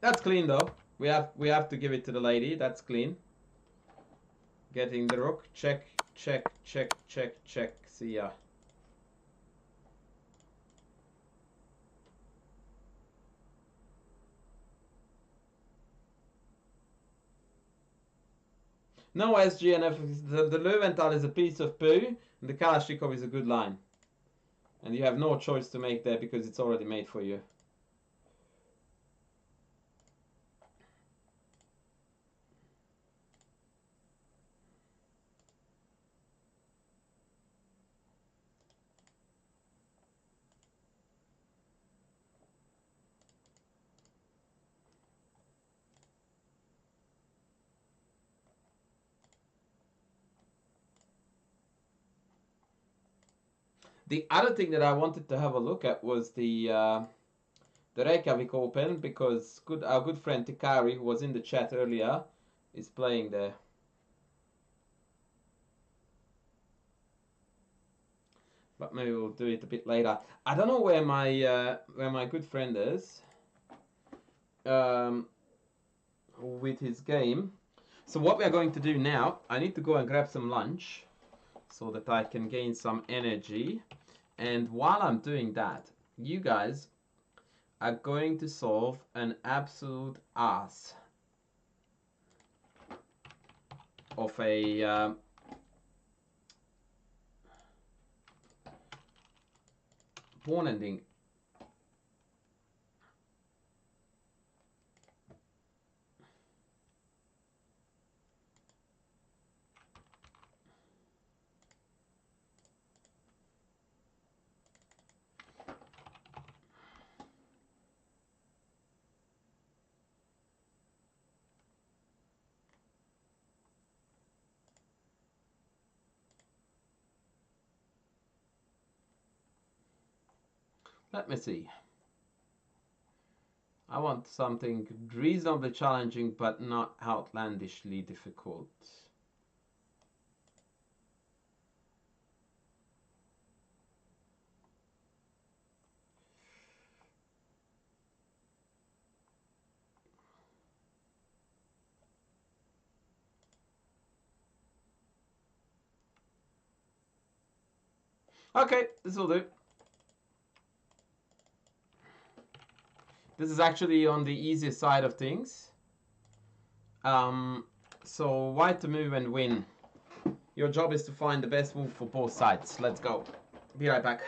That's clean though. We have to give it to the lady. That's clean. Getting the rook. Check, check, check, check, check. See ya. No SGNF. The Löwenthal is a piece of poo, and the Kalashnikov is a good line. And you have no choice to make there because it's already made for you. The other thing that I wanted to have a look at was the Reykjavik Open, because our good friend Tikari, who was in the chat earlier, is playing there. But maybe we'll do it a bit later. I don't know where my good friend is with his game. So what we are going to do now, I need to go and grab some lunch so that I can gain some energy. And while I'm doing that, you guys are going to solve an absolute ass of a pawn ending. Let me see. I want something reasonably challenging but not outlandishly difficult. Okay, this will do. This is actually on the easier side of things. So white to move and win. Your job is to find the best move for both sides. Let's go. Be right back.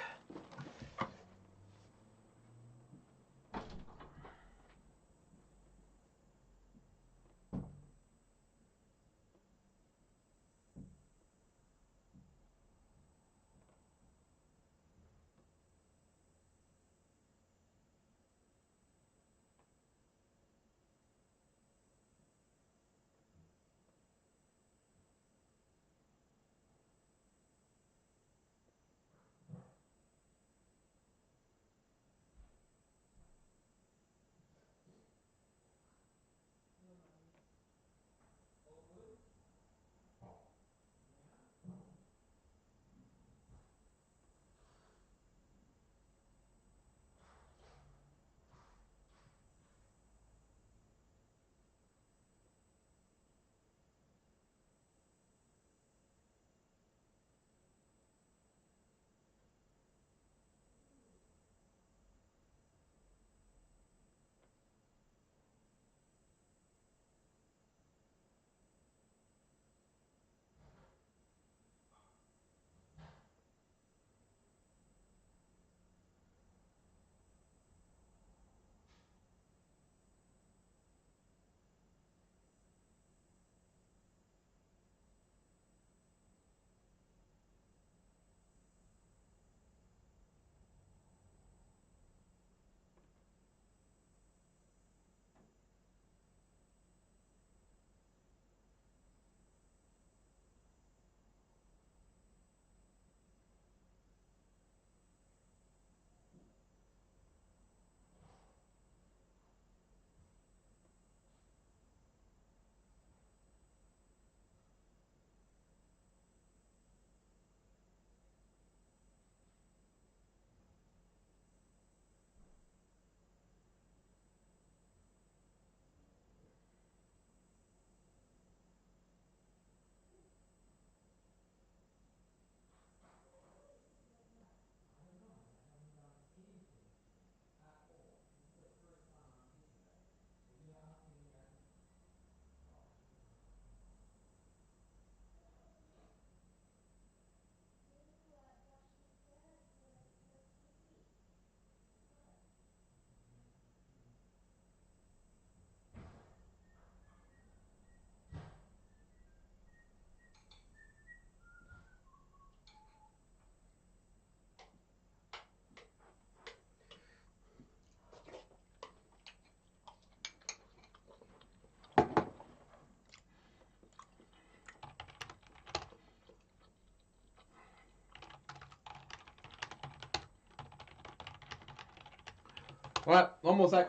Alright, almost like.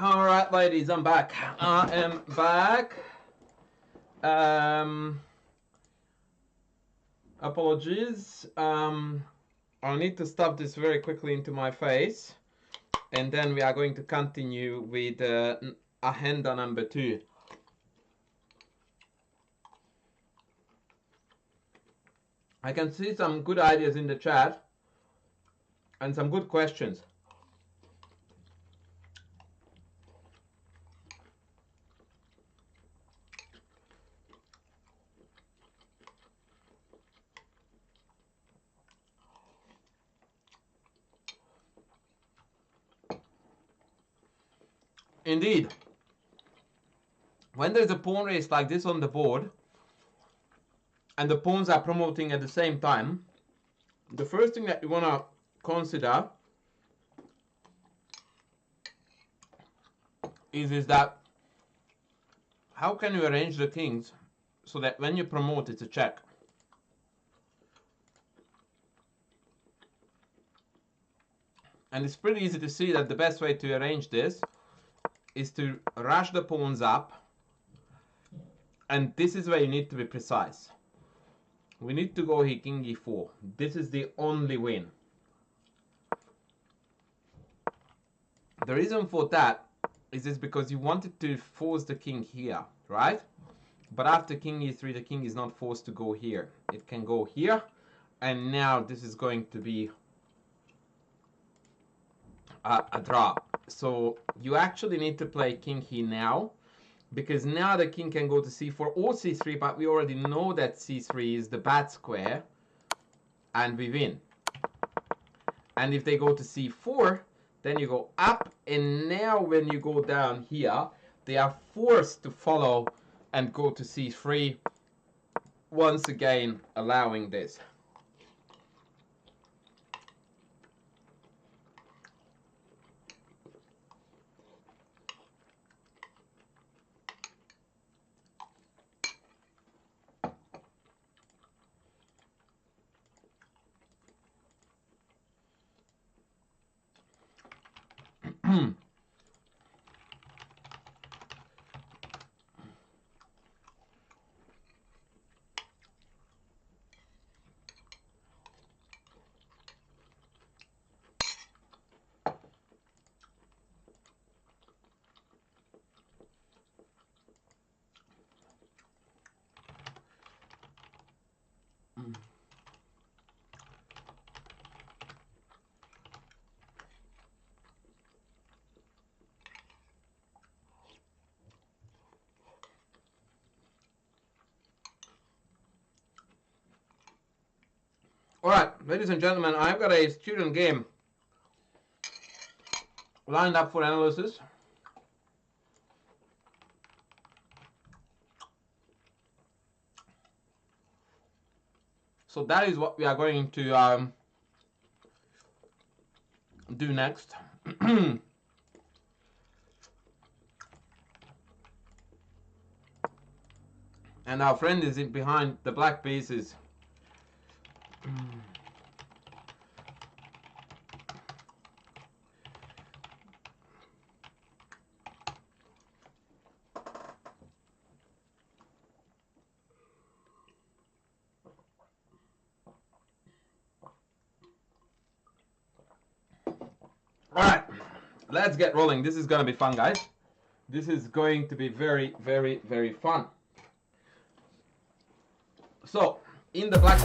All right, ladies, I'm back. I am back. Apologies. I'll need to stuff this very quickly into my face, and then we are going to continue with agenda number 2. I can see some good ideas in the chat and some good questions. Indeed, when there's a pawn race like this on the board and the pawns are promoting at the same time, the first thing that you want to consider is that how can you arrange the kings so that when you promote it's a check. And it's pretty easy to see that the best way to arrange this is to rush the pawns up, and this is where you need to be precise. We need to go here king e4. This is the only win. The reason for that is because you wanted to force the king here, right? But after king e3, the king is not forced to go here. It can go here, and now this is going to be a draw. So you actually need to play king here now, because now the king can go to c4 or c3, but we already know that c3 is the bad square, and we win. And if they go to c4, then you go up, and now when you go down here, they are forced to follow and go to c3, once again allowing this. Alright, ladies and gentlemen, I've got a student game lined up for analysis. So that is what we are going to do next. And our friend is in behind the black pieces. let's get rolling. This is gonna be fun, guys. This is going to be very, very, very fun. So, in the black...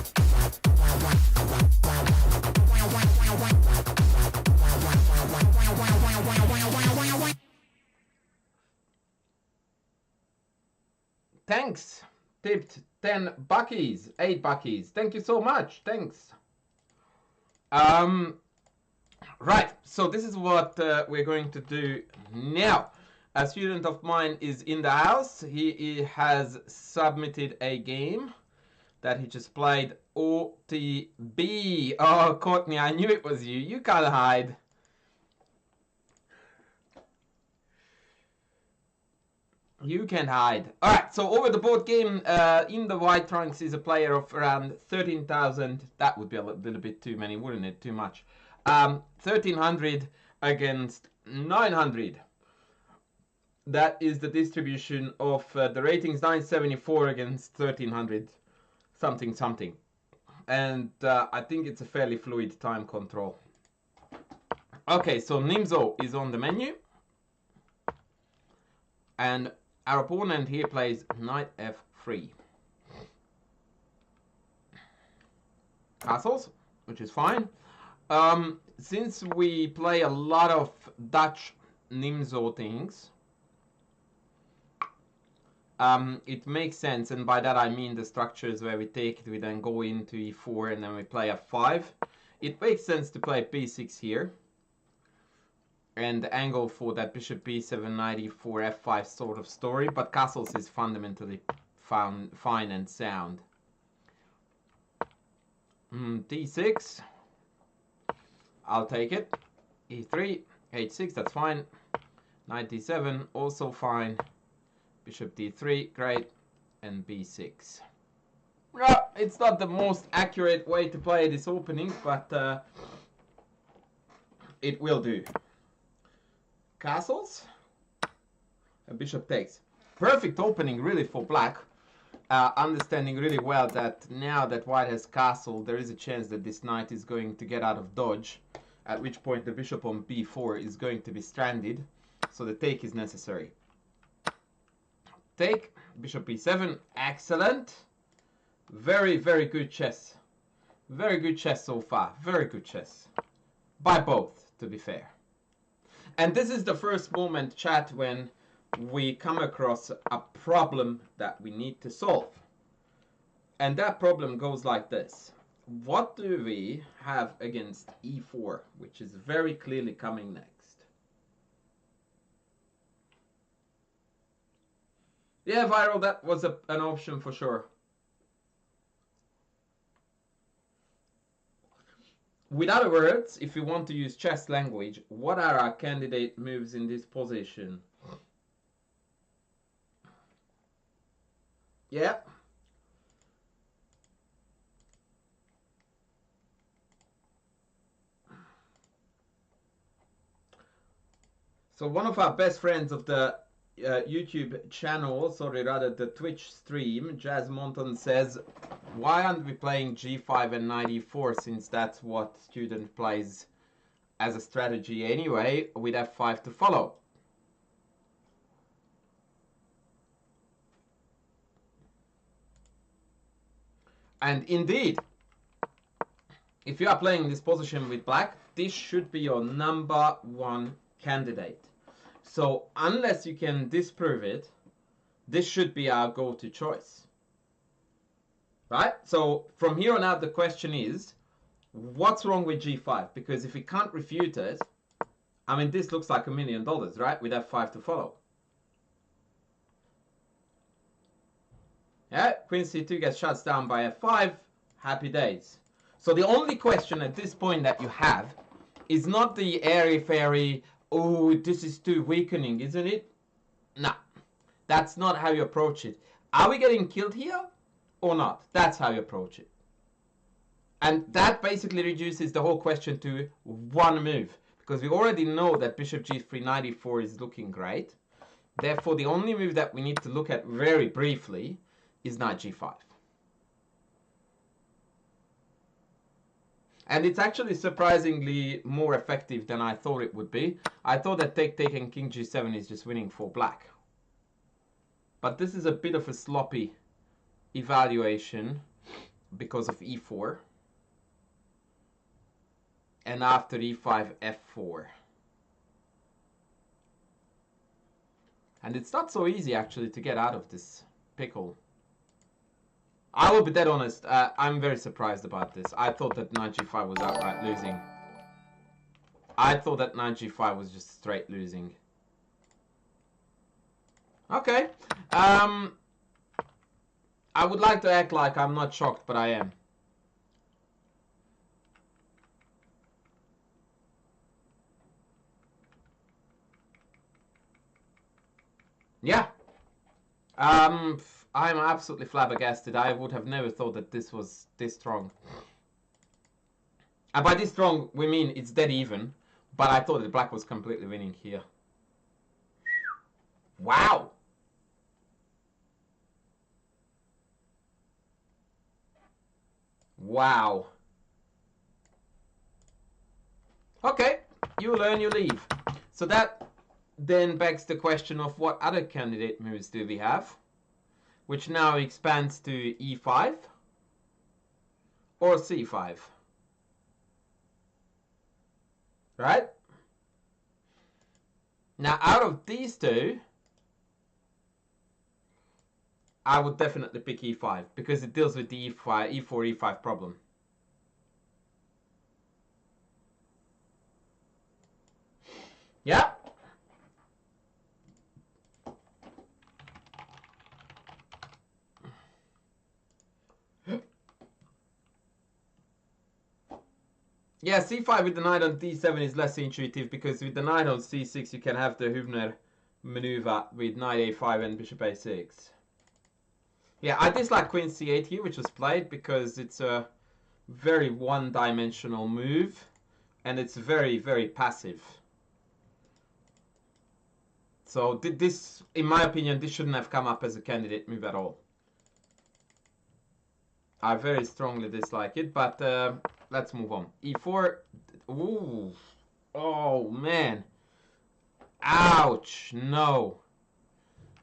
Thanks. Tipped 10 buckies, 8 buckies. Thank you so much. Thanks. Right. So this is what we're going to do now. A student of mine is in the house. He has submitted a game that he just played. OTB. Oh, Courtney, I knew it was you. You can't hide. You can't hide. Alright, so over the board game, in the white trunks is a player of around 13,000. That would be a little bit too many, wouldn't it? Too much. 1,300 against 900. That is the distribution of the ratings, 974 against 1,300 something something. And I think it's a fairly fluid time control. Okay, so Nimzo is on the menu. And our opponent here plays knight f3. Castles, which is fine. Since we play a lot of Dutch Nimzo things, it makes sense, and by that I mean the structures where we take it, we then go into e4 and then we play f5. It makes sense to play b6 here. And the angle for that bishop b7, knight e4, f5 sort of story, but castles is fundamentally fine and sound. d6, I'll take it. e3, h6, that's fine. Knight d7, also fine. Bishop d3, great. And b6. No, it's not the most accurate way to play this opening, but it will do. Castles, a bishop takes. Perfect opening really for black, understanding really well that now that white has castle, there is a chance that this knight is going to get out of dodge, at which point the bishop on b4 is going to be stranded, so the take is necessary. Take, bishop b7, excellent. Very, very good chess. Very good chess so far, very good chess. By both, to be fair. And this is the first moment, chat, when we come across a problem that we need to solve. And that problem goes like this. What do we have against e4, which is very clearly coming next? Yeah, Viral, that was an option for sure. With other words, if we want to use chess language, what are our candidate moves in this position? Yeah. So one of our best friends of the YouTube channel, sorry, rather the Twitch stream, Jazz Monton says, why aren't we playing g5 and knight e4, since that's what student plays as a strategy anyway, with f5 to follow? And indeed, if you are playing this position with black, this should be your number one candidate. So unless you can disprove it, this should be our go-to choice. Right? So from here on out, the question is, what's wrong with g5? Because if we can't refute it, I mean, this looks like $1 million, right? With f5 to follow. Yeah, queen c2 gets shut down by f5. Happy days. So the only question at this point that you have is not the airy-fairy, oh, this is too weakening, isn't it? Nah, that's not how you approach it. Are we getting killed here or not? That's how you approach it. And that basically reduces the whole question to one move, because we already know that bishop g3, knight e4 is looking great. Therefore, the only move that we need to look at very briefly is knight g5. And it's actually surprisingly more effective than I thought it would be. I thought that take and king g7 is just winning for black. But this is a bit of a sloppy evaluation because of e4. And after e5, f4. And it's not so easy actually to get out of this pickle. I will be dead honest, I'm very surprised about this. I thought that knight g5 was outright losing. I thought that knight g5 was just straight losing. Okay. I would like to act like I'm not shocked, but I am. Yeah. I'm absolutely flabbergasted. I would have never thought that this was this strong. And by this strong, we mean it's dead even. But I thought that black was completely winning here. Wow! Wow. Okay, you learn, you leave. So that then begs the question of what other candidate moves do we have? Which now expands to e5 or c5. Right? Now out of these two, I would definitely pick e5 because it deals with the e4, e5 problem. Yeah. Yeah, c5 with the knight on d7 is less intuitive because with the knight on c6 you can have the Hübner maneuver with knight a5 and bishop a6. Yeah, I dislike queen c8 here, which was played because it's a very one-dimensional move and it's very, very passive. So this, in my opinion, this shouldn't have come up as a candidate move at all. I very strongly dislike it, but let's move on. e4. Ooh. Oh, man. Ouch. No.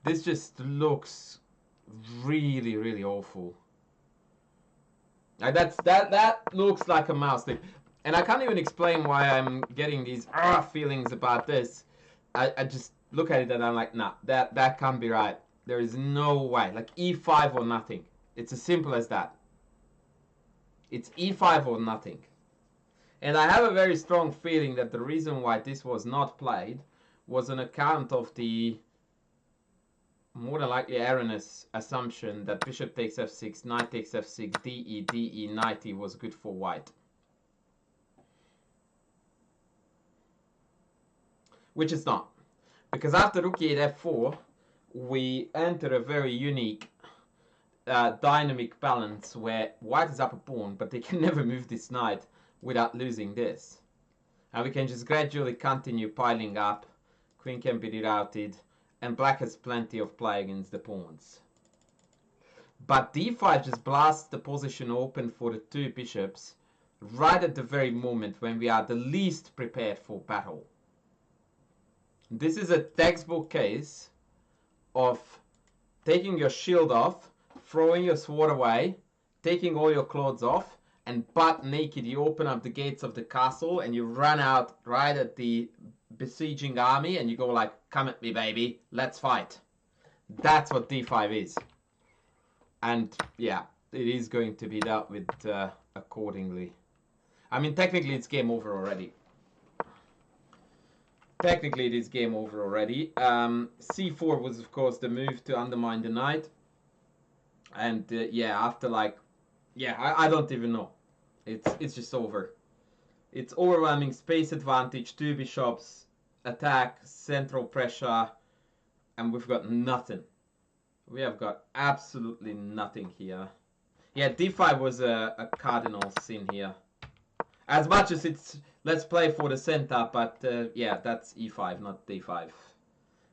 This just looks really, really awful. That looks like a mouse thing. And I can't even explain why I'm getting these feelings about this. I just look at it and I'm like, nah, that can't be right. There is no way. Like e5 or nothing. It's as simple as that. It's e5 or nothing. And I have a very strong feeling that the reason why this was not played was on account of the more than likely erroneous assumption that bishop takes f6, knight takes f6, de, knight e was good for white. Which it's not. Because after rook e8 f4, we enter a very unique dynamic balance where white is up a pawn, but they can never move this knight without losing this. And we can just gradually continue piling up. Queen can be rerouted, and black has plenty of play against the pawns. But d5 just blasts the position open for the two bishops right at the very moment when we are the least prepared for battle. This is a textbook case of taking your shield off, throwing your sword away, taking all your clothes off, and butt naked you open up the gates of the castle and you run out right at the besieging army and you go like, come at me baby, let's fight. That's what d5 is. And yeah, it is going to be dealt with accordingly. I mean, technically it's game over already. Technically it is game over already. c4 was of course the move to undermine the knight. And yeah, after like, yeah, I don't even know. It's just over. It's overwhelming space advantage, two bishops, attack, central pressure, and we've got nothing. We have got absolutely nothing here. Yeah, d5 was a cardinal sin here. As much as it's, let's play for the center, but yeah, that's e5, not d5.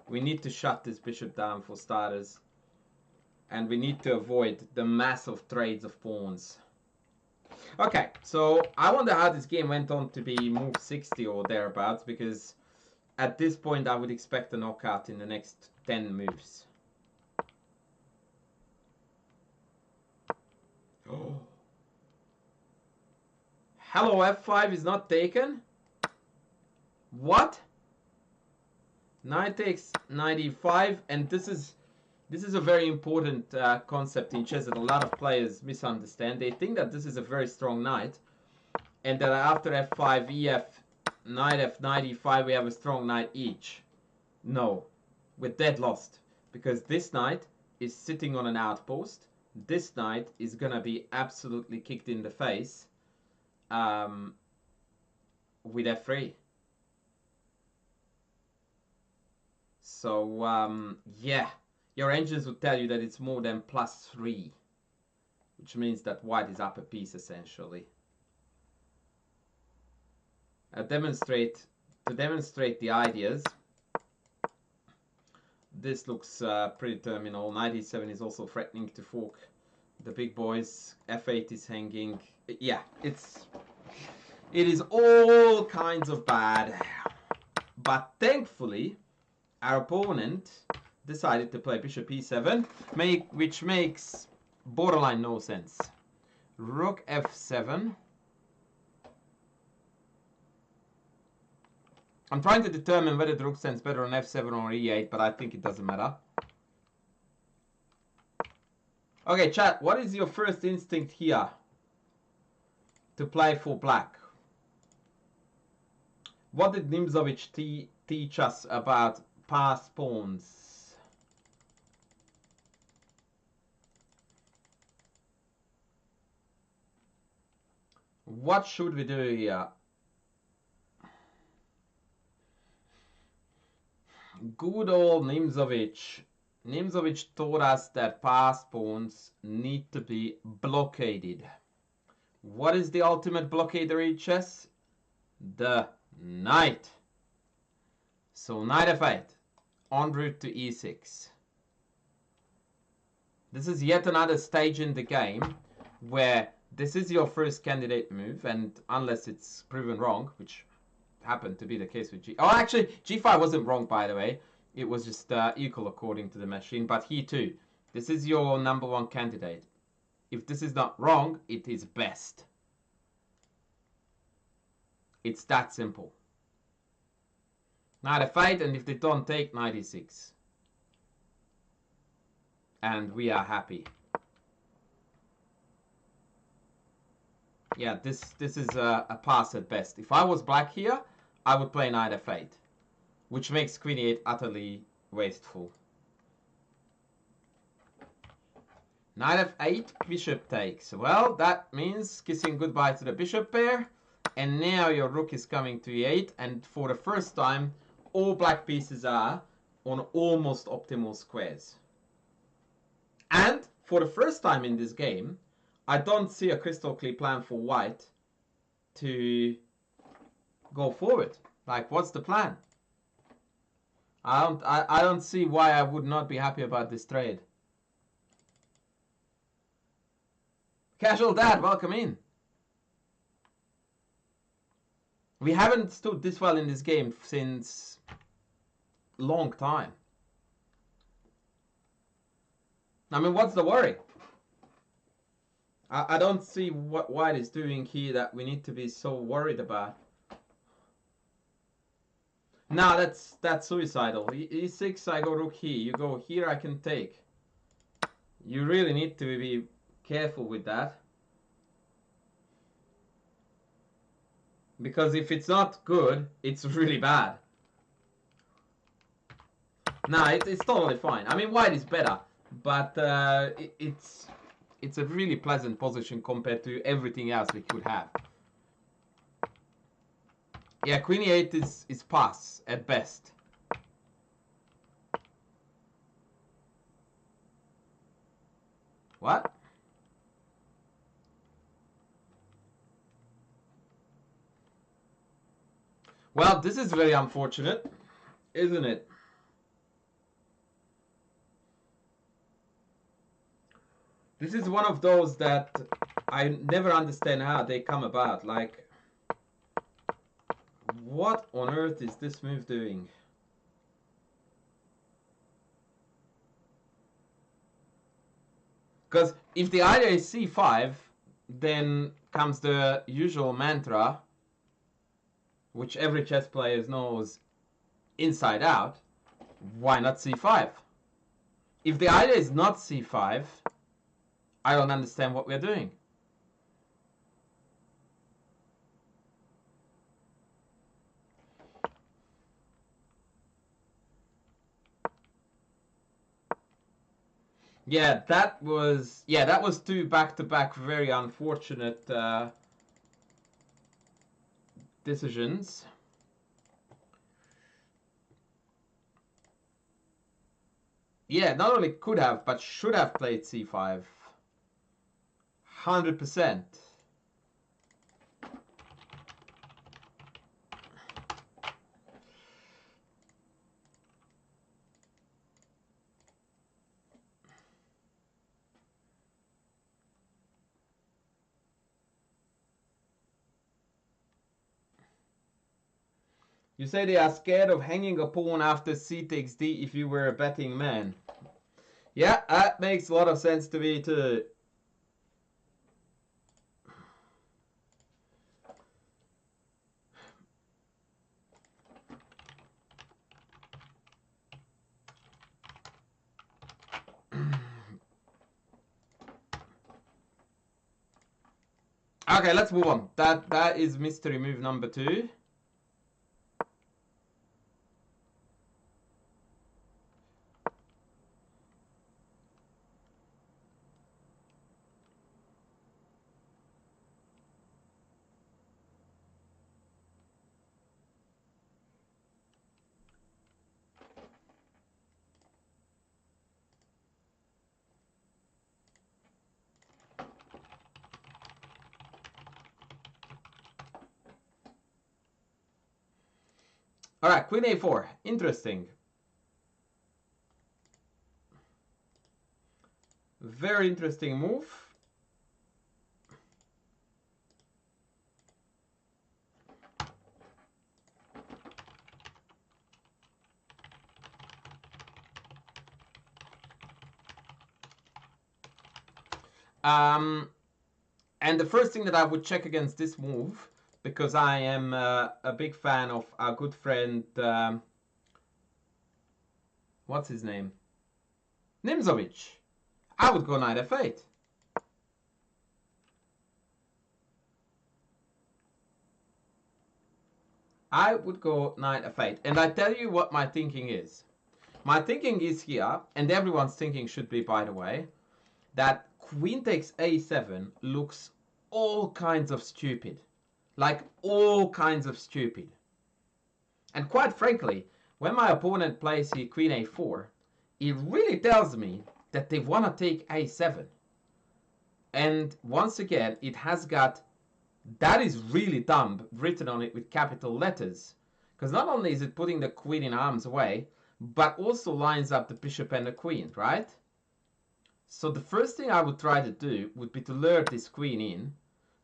We need to shut this bishop down for starters. And we need to avoid the massive trades of pawns. Okay, so I wonder how this game went on to be move 60 or thereabouts, because at this point I would expect a knockout in the next 10 moves. Oh. Hello, F5 is not taken? What? Knight takes 95, and this is a very important concept in chess that a lot of players misunderstand. They think that this is a very strong knight, and that after f5, ef, knight f9, e5, we have a strong knight each. No, we're dead lost, because this knight is sitting on an outpost. This knight is gonna be absolutely kicked in the face with f3. So, yeah, your engines would tell you that it's more than +3, which means that white is up a piece, essentially. To demonstrate the ideas, this looks pretty terminal. Knight e7 is also threatening to fork the big boys. f8 is hanging. Yeah, it is all kinds of bad. But thankfully, our opponent decided to play bishop e7, which makes borderline no sense. Rook f7. I'm trying to determine whether the rook stands better on f7 or e8, but I think it doesn't matter. Okay, chat, what is your first instinct here to play for black? What did Nimzowitsch teach us about pass pawns? What should we do here? Good old Nimzowitsch. Nimzowitsch taught us that pass pawns need to be blockaded. What is the ultimate blockader in chess? The knight. So knight f8, en route to e6. This is yet another stage in the game where this is your first candidate move, and unless it's proven wrong, which happened to be the case with oh, actually, g5 wasn't wrong, by the way. It was just equal according to the machine, but here too. This is your #1 candidate. If this is not wrong, it is best. It's that simple. Knight f8, and if they don't take, knight e6. And we are happy. Yeah, this is a pass at best. If I was black here, I would play knight f8, which makes queen e8 utterly wasteful. Knight f8, bishop takes. Well, that means kissing goodbye to the bishop pair. And now your rook is coming to e8, and for the first time, all black pieces are on almost optimal squares. And for the first time in this game, I don't see a crystal clear plan for white to go forward. Like, what's the plan? I don't see why I would not be happy about this trade. Casual Dad, welcome in. We haven't stood this well in this game since long time. I mean, what's the worry? I don't see what white is doing here that we need to be so worried about. No, that's suicidal. E6, I go rook here. You go here, I can take. You really need to be careful with that. Because if it's not good, it's really bad. No, it's totally fine. I mean, white is better, but it's a really pleasant position compared to everything else we could have. Yeah, queen e8 is pass at best. What? Well, this is very unfortunate, isn't it? This is one of those that I never understand how they come about. Like, what on earth is this move doing? Because if the idea is c5, then comes the usual mantra, which every chess player knows inside out. Why not c5? If the idea is not c5, I don't understand what we're doing. Yeah, that was two back-to-back very unfortunate decisions. Yeah, not only could have, but should have played c5. 100%. You say they are scared of hanging a pawn after c takes d if you were a betting man. Yeah, that makes a lot of sense to me too. Okay, let's move on. That is mystery move number 2. All right, queen a4. Interesting. Very interesting move. And the first thing that I would check against this move, because I am a big fan of our good friend, what's his name? Nimzovich. I would go knight f8. I would go knight f8. And I tell you what my thinking is. My thinking is here, and everyone's thinking should be, by the way, that queen takes a7 looks all kinds of stupid. Like, all kinds of stupid. And quite frankly, when my opponent plays here queen a4, it really tells me that they want to take a7. And once again, it has got, that is really dumb, written on it with capital letters. Because not only is it putting the queen in harm's way, but also lines up the bishop and the queen, right? So the first thing I would try to do would be to lure this queen in,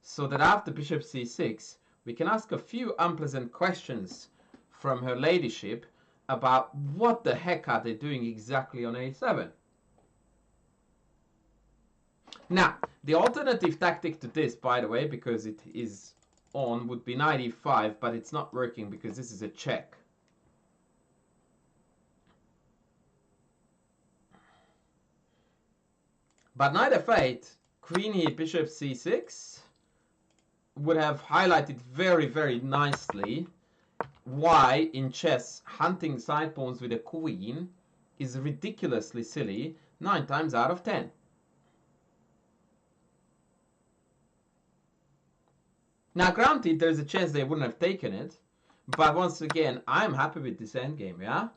so that after bishop c6, we can ask a few unpleasant questions from her ladyship about what the heck are they doing exactly on a7. Now, the alternative tactic to this, by the way, because it is on, would be knight e5, but it's not working because this is a check. But knight f8, queen here, bishop c6, would have highlighted very, very nicely why in chess hunting side pawns with a queen is ridiculously silly 9 times out of 10. Now granted, there's a chance they wouldn't have taken it, but once again, I'm happy with this endgame, yeah?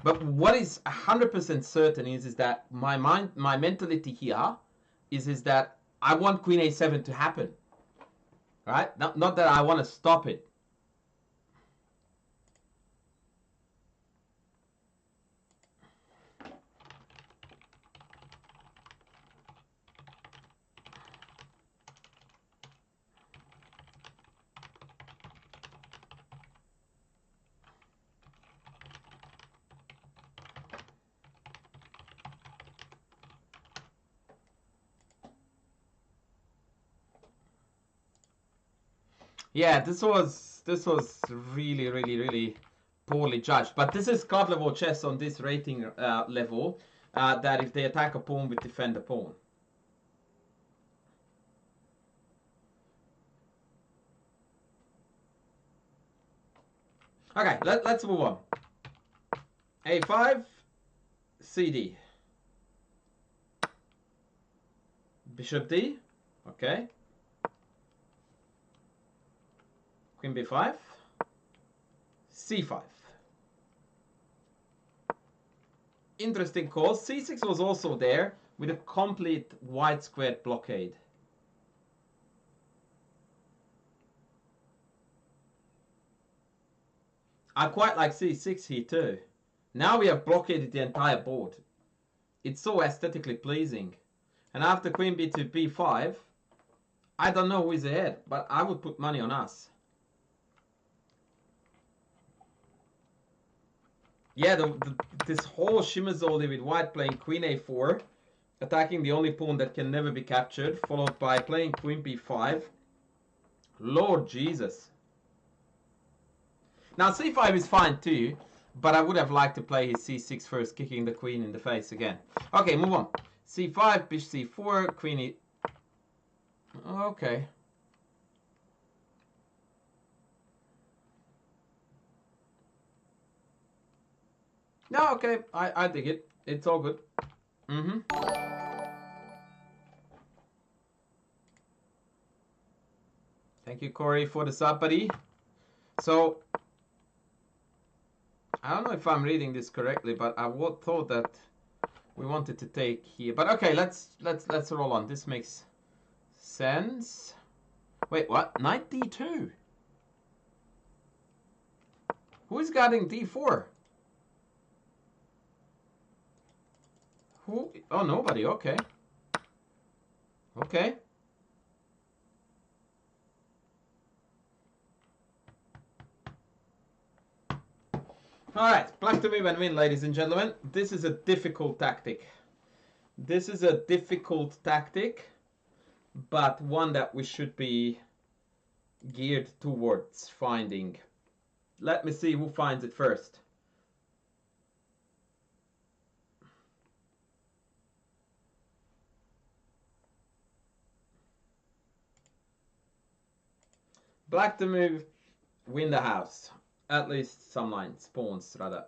But what is 100% certain is that my mentality here is that I want queen a7 to happen, right? Not that I want to stop it. Yeah, this was really poorly judged. But this is club level chess on this rating level. That if they attack a pawn, we defend a pawn. Okay, let's move on. A5, CD. Bishop D. Okay. Queen B5. C5. Interesting call. C6 was also there with a complete white squared blockade. I quite like C6 here too. Now we have blockaded the entire board. It's so aesthetically pleasing. And after Queen B to B5, I don't know who is ahead, but I would put money on us. Yeah, this whole Shimazoli with white playing Queen A4, attacking the only pawn that can never be captured, followed by playing Queen B5. Lord Jesus. Now C5 is fine too, but I would have liked to play his C6 first, kicking the queen in the face again. Okay, move on. C5, bishop C4, queen E... Okay. No, okay, I dig it. It's all good. Thank you, Corey, for the sub, buddy. So, I don't know if I'm reading this correctly, but I thought that we wanted to take here. But okay, let's roll on. This makes sense. Wait, what? Knight D2. Who is guarding D4? Who? Oh, nobody. Okay. Okay. Alright, black to move and win, ladies and gentlemen. This is a difficult tactic. This is a difficult tactic, but one that we should be geared towards finding. Let me see who finds it first. Black to move, win the house. At least some lines, pawns rather.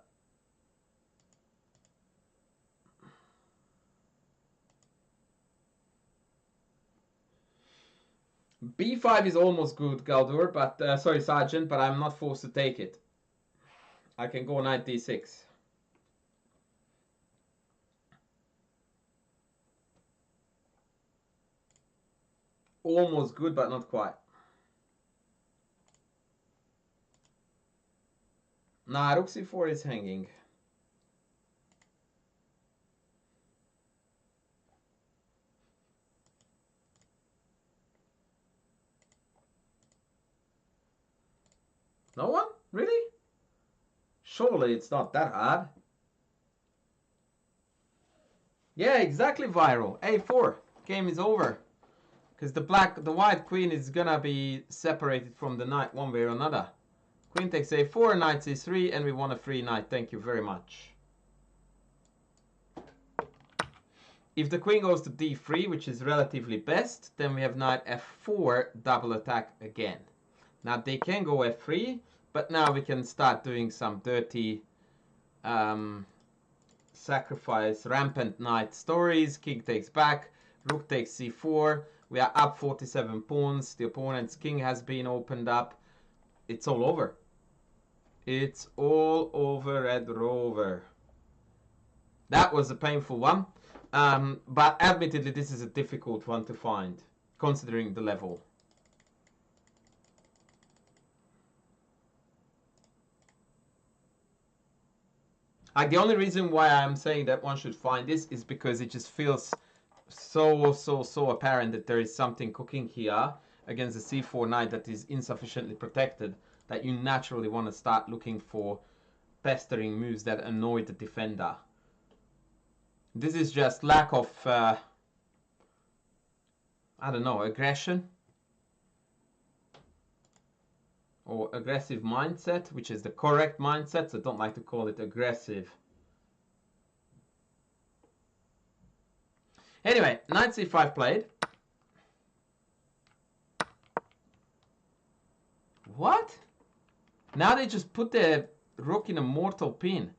B5 is almost good, Galdur, but sorry, Sergeant, but I'm not forced to take it. I can go knight D6. Almost good, but not quite. Nah, rook C4 is hanging. No one? Really? Surely it's not that hard. Yeah, exactly, Viral. A4. Game is over. Because the white queen is gonna be separated from the knight one way or another. Queen takes A4, knight C3, and we want a free knight. Thank you very much. If the queen goes to D3, which is relatively best, then we have knight F4, double attack again. Now they can go F3, but now we can start doing some dirty sacrifice, rampant knight stories. King takes back, rook takes C4. We are up 47 pawns. The opponent's king has been opened up. It's all over. It's all over, Red Rover. That was a painful one. But admittedly, this is a difficult one to find, considering the level. Like, the only reason why I'm saying that one should find this is because it just feels so apparent that there is something cooking here against the C4 knight that is insufficiently protected, that you naturally want to start looking for pestering moves that annoy the defender. This is just lack of, I don't know, aggression. or aggressive mindset, which is the correct mindset, so I don't like to call it aggressive. Anyway, knight c5 played. What? Now they just put the rook in a mortal pin.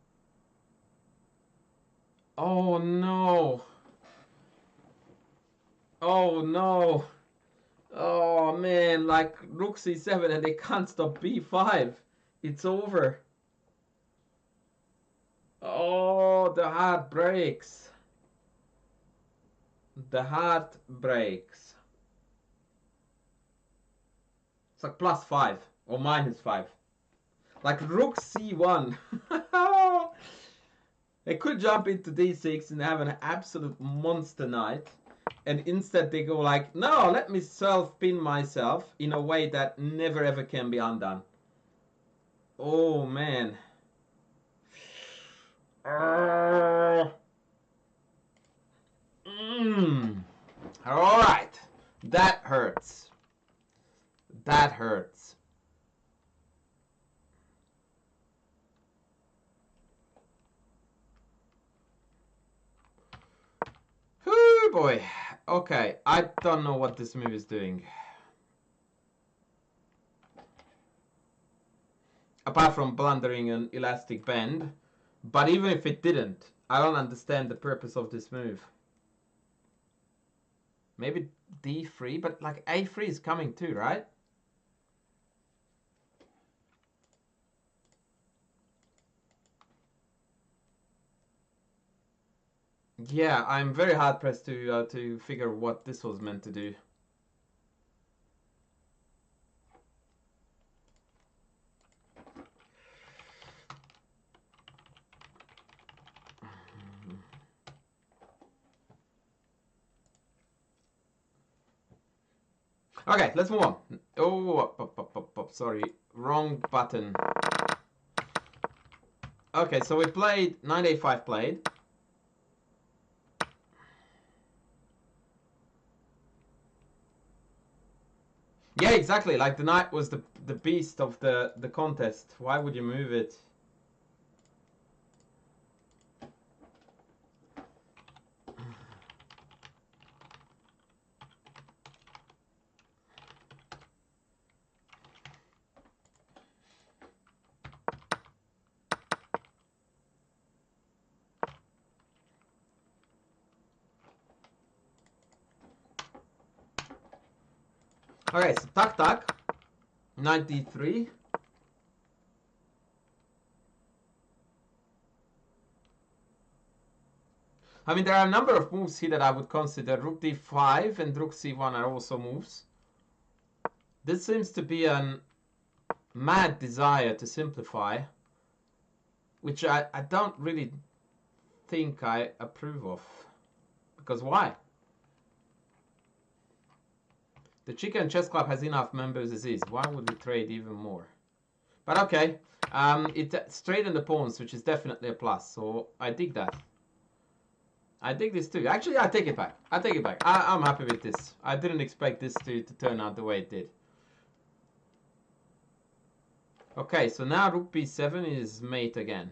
Oh no. Oh no. Oh man, like rook c7 and they can't stop b5. It's over. Oh, the heart breaks. The heart breaks. It's like +5 or -5. Like rook c1. They could jump into d6 and have an absolute monster knight. And instead they go like, no, let me self-pin myself in a way that never ever can be undone. Oh man. Alright. That hurts. That hurts. Whoo boy. Okay, I don't know what this move is doing. Apart from blundering an elastic bend. But even if it didn't, I don't understand the purpose of this move. Maybe d3, but like a3 is coming too, right? Yeah, I'm very hard pressed to figure what this was meant to do. Okay, let's move on. Oh, sorry, wrong button. Okay, so we played knight a5 played. Yeah, exactly. Like the knight was the beast of the contest. Why would you move it? Okay, so tak, 93. I mean, there are a number of moves here that I would consider. Rook d5 and rook c1 are also moves. This seems to be a mad desire to simplify, which I don't really think I approve of. Because why? The Chicken Chess Club has enough members as is. Why would we trade even more? But okay, it straightened the pawns, which is definitely a plus. So I dig that. I dig this too. Actually, I take it back. I take it back. I'm happy with this. I didn't expect this to turn out the way it did. Okay, so now rook b7 is mate again.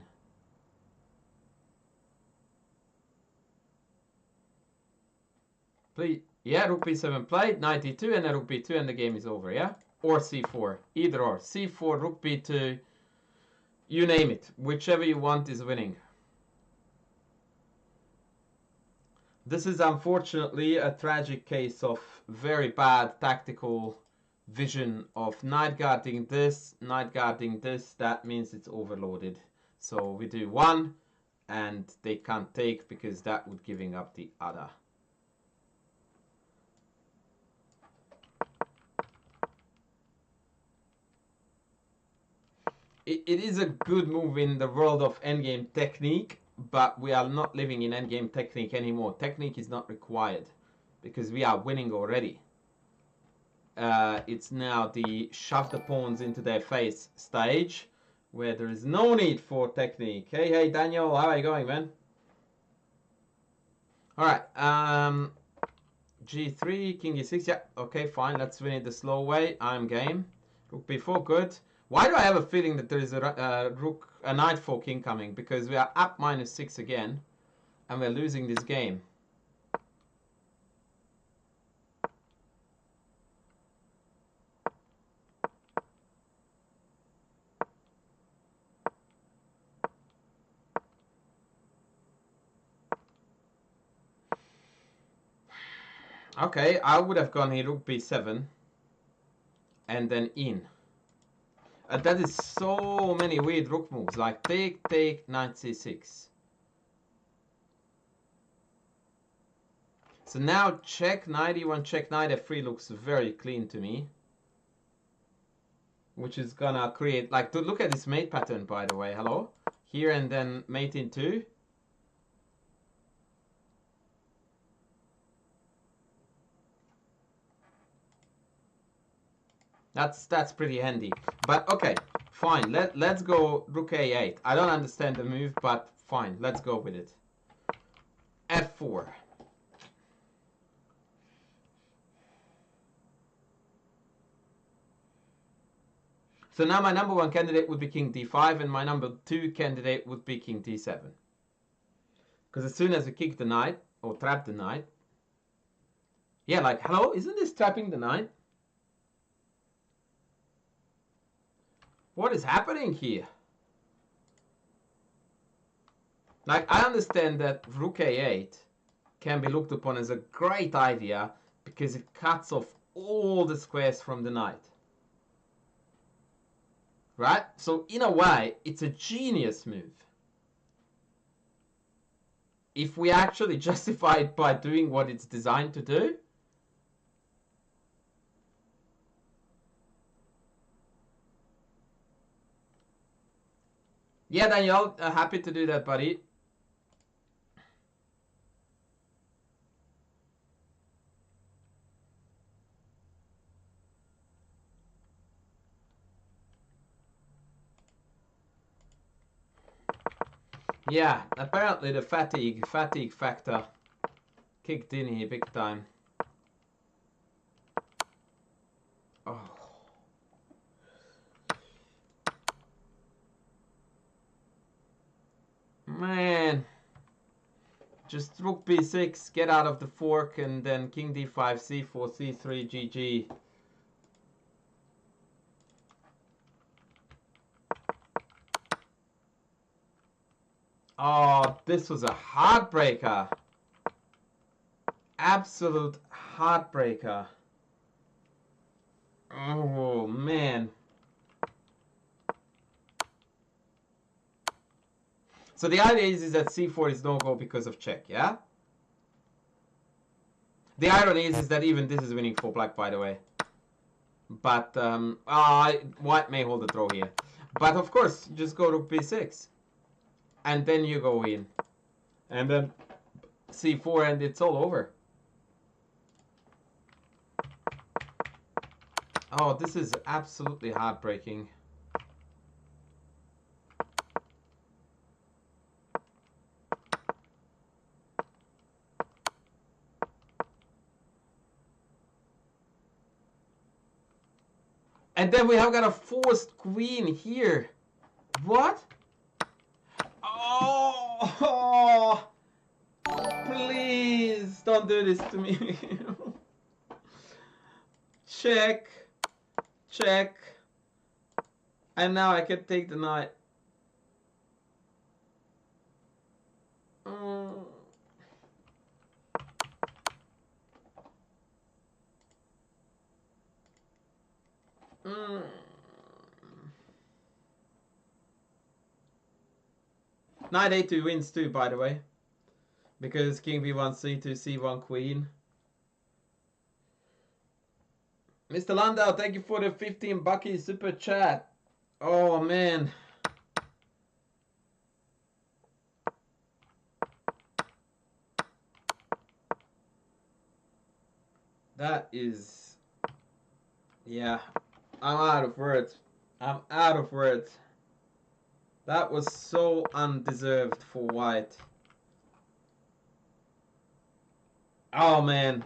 Please. Yeah, rook b7 played, knight d2 and then rook b2 and the game is over, yeah? Or c4, either or. c4, rook b2, you name it. Whichever you want is winning. This is unfortunately a tragic case of very bad tactical vision of knight guarding this, that means it's overloaded. So we do one and they can't take because that would giving up the other. It is a good move in the world of endgame technique, but we are not living in endgame technique anymore. Technique is not required because we are winning already. It's now the shove the pawns into their face stage where there is no need for technique. Hey Daniel, how are you going, man? Alright, g3, king e6, yeah, okay, fine, let's win it the slow way. I'm game. Rook b4, good. Why do I have a feeling that there is a knight fork incoming? Because we are up -6 again, and we're losing this game. Okay, I would have gone here rook b7 and then in. That is so many weird rook moves, like take, knight c6. So now check knight e1, check knight f3 looks very clean to me. Which is gonna create, like, to look at this mate pattern, by the way, hello? Here and then mate in 2. That's pretty handy. But okay, fine. Let's go rook a8. I don't understand the move, but fine. Let's go with it. f4. So now my number 1 candidate would be king d5, and my number 2 candidate would be king d7. Because as soon as we kick the knight, or trap the knight... Yeah, like, hello? Isn't this trapping the knight? What is happening here? Like, I understand that rook a8 can be looked upon as a great idea because it cuts off all the squares from the knight. Right? So, in a way, it's a genius move. If we actually justify it by doing what it's designed to do. Yeah, Daniel, happy to do that, buddy. Yeah, apparently the fatigue factor kicked in here big time. Oh. Man. Just rook b6, get out of the fork, and then king d5, c4, c3, GG. Oh, this was a heartbreaker. Absolute heartbreaker. Oh, man. So the idea is that c4 is no-go because of check, yeah? The irony is that even this is winning for black, by the way. But, white may hold the draw here. But, of course, just go rook b6. And then you go in. And then c4 and it's all over. Oh, this is absolutely heartbreaking. And then we have got a forced queen here. What? Oh, please don't do this to me. Check. Check. And now I can take the knight. Knight a2 wins too, by the way. Because king b1, c2, c1, queen. Mr. Landau, thank you for the 15 bucky super chat. Oh, man. That is... Yeah. I'm out of words. I'm out of words. That was so undeserved for white. Oh, man.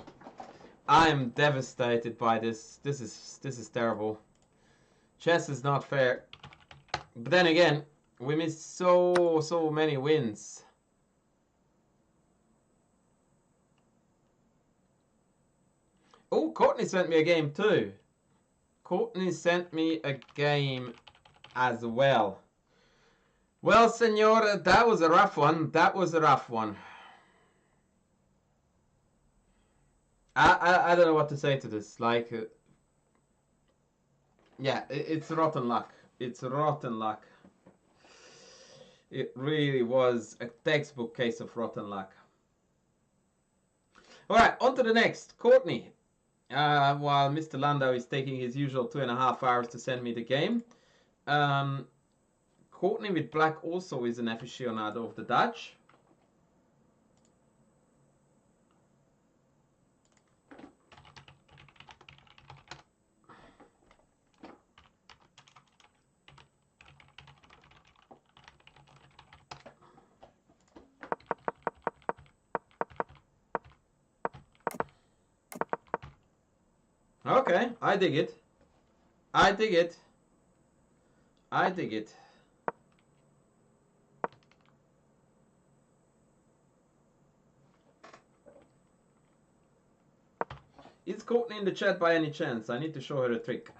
I am devastated by this. This is terrible. Chess is not fair. But then again, we missed so many wins. Oh, Courtney sent me a game too. Courtney sent me a game as well. Well, senor, that was a rough one. That was a rough one. I don't know what to say to this. Like, yeah, it's rotten luck. It's rotten luck. It really was a textbook case of rotten luck. All right, on to the next. Courtney. While Mr. Landau is taking his usual 2.5 hours to send me the game. Courtney with black also is an aficionado of the Dutch. Okay, I dig it. I dig it. I dig it. Is Courtney in the chat by any chance? I need to show her a trick.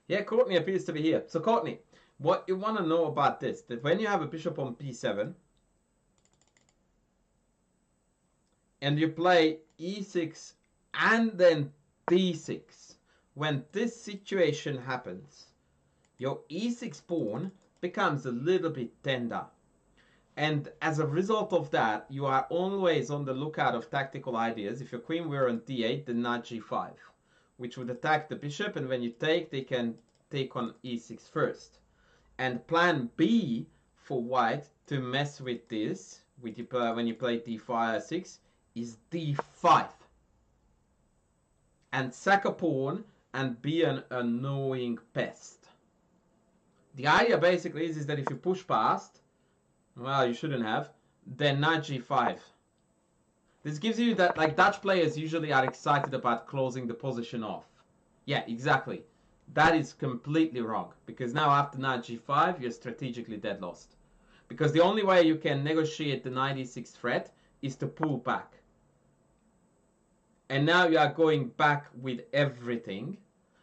Yeah, Courtney appears to be here. So Courtney, what you want to know about this, that when you have a bishop on p7 and you play e6 and then d6, when this situation happens, your e6 pawn becomes a little bit tender. And as a result of that, you are always on the lookout of tactical ideas. If your queen were on d8, then knight g5, which would attack the bishop, and when you take, they can take on e6 first. And plan B for white to mess with this, with when you play d5, is d5. And sack a pawn and be an annoying pest. The idea basically is that if you push past, well, you shouldn't have, then knight g5. This gives you that, like, Dutch players usually are excited about closing the position off. Yeah, exactly. That is completely wrong. Because now after knight g5, you're strategically dead lost. Because the only way you can negotiate the knight e6 threat is to pull back. And now you are going back with everything.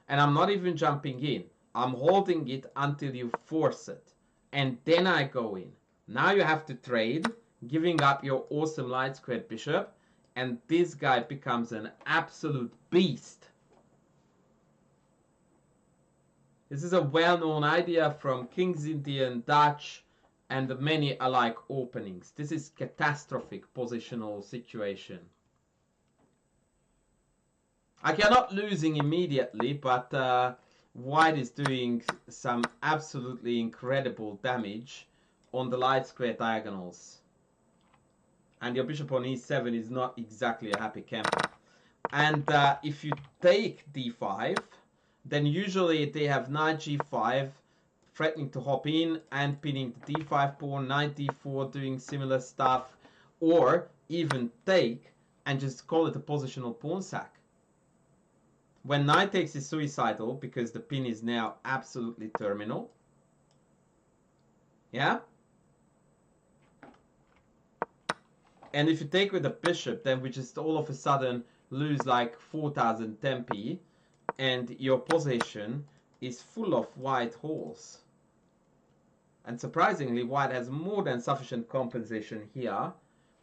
And I'm not even jumping in. I'm holding it until you force it. And then I go in. Now you have to trade, giving up your awesome light squared bishop, and this guy becomes an absolute beast. This is a well-known idea from King's Indian, Dutch, and many alike openings. This is catastrophic positional situation. Like, you're not losing immediately, but white is doing some absolutely incredible damage on the light square diagonals. And your bishop on e7 is not exactly a happy camper. And if you take d5, then usually they have knight g5 threatening to hop in and pinning the d5 pawn, knight d4 doing similar stuff, or even take and just call it a positional pawn sack. When knight takes is suicidal because the pin is now absolutely terminal. Yeah? And if you take with the bishop, then we just all of a sudden lose like 4000 tempi, and your position is full of white holes. And surprisingly, white has more than sufficient compensation here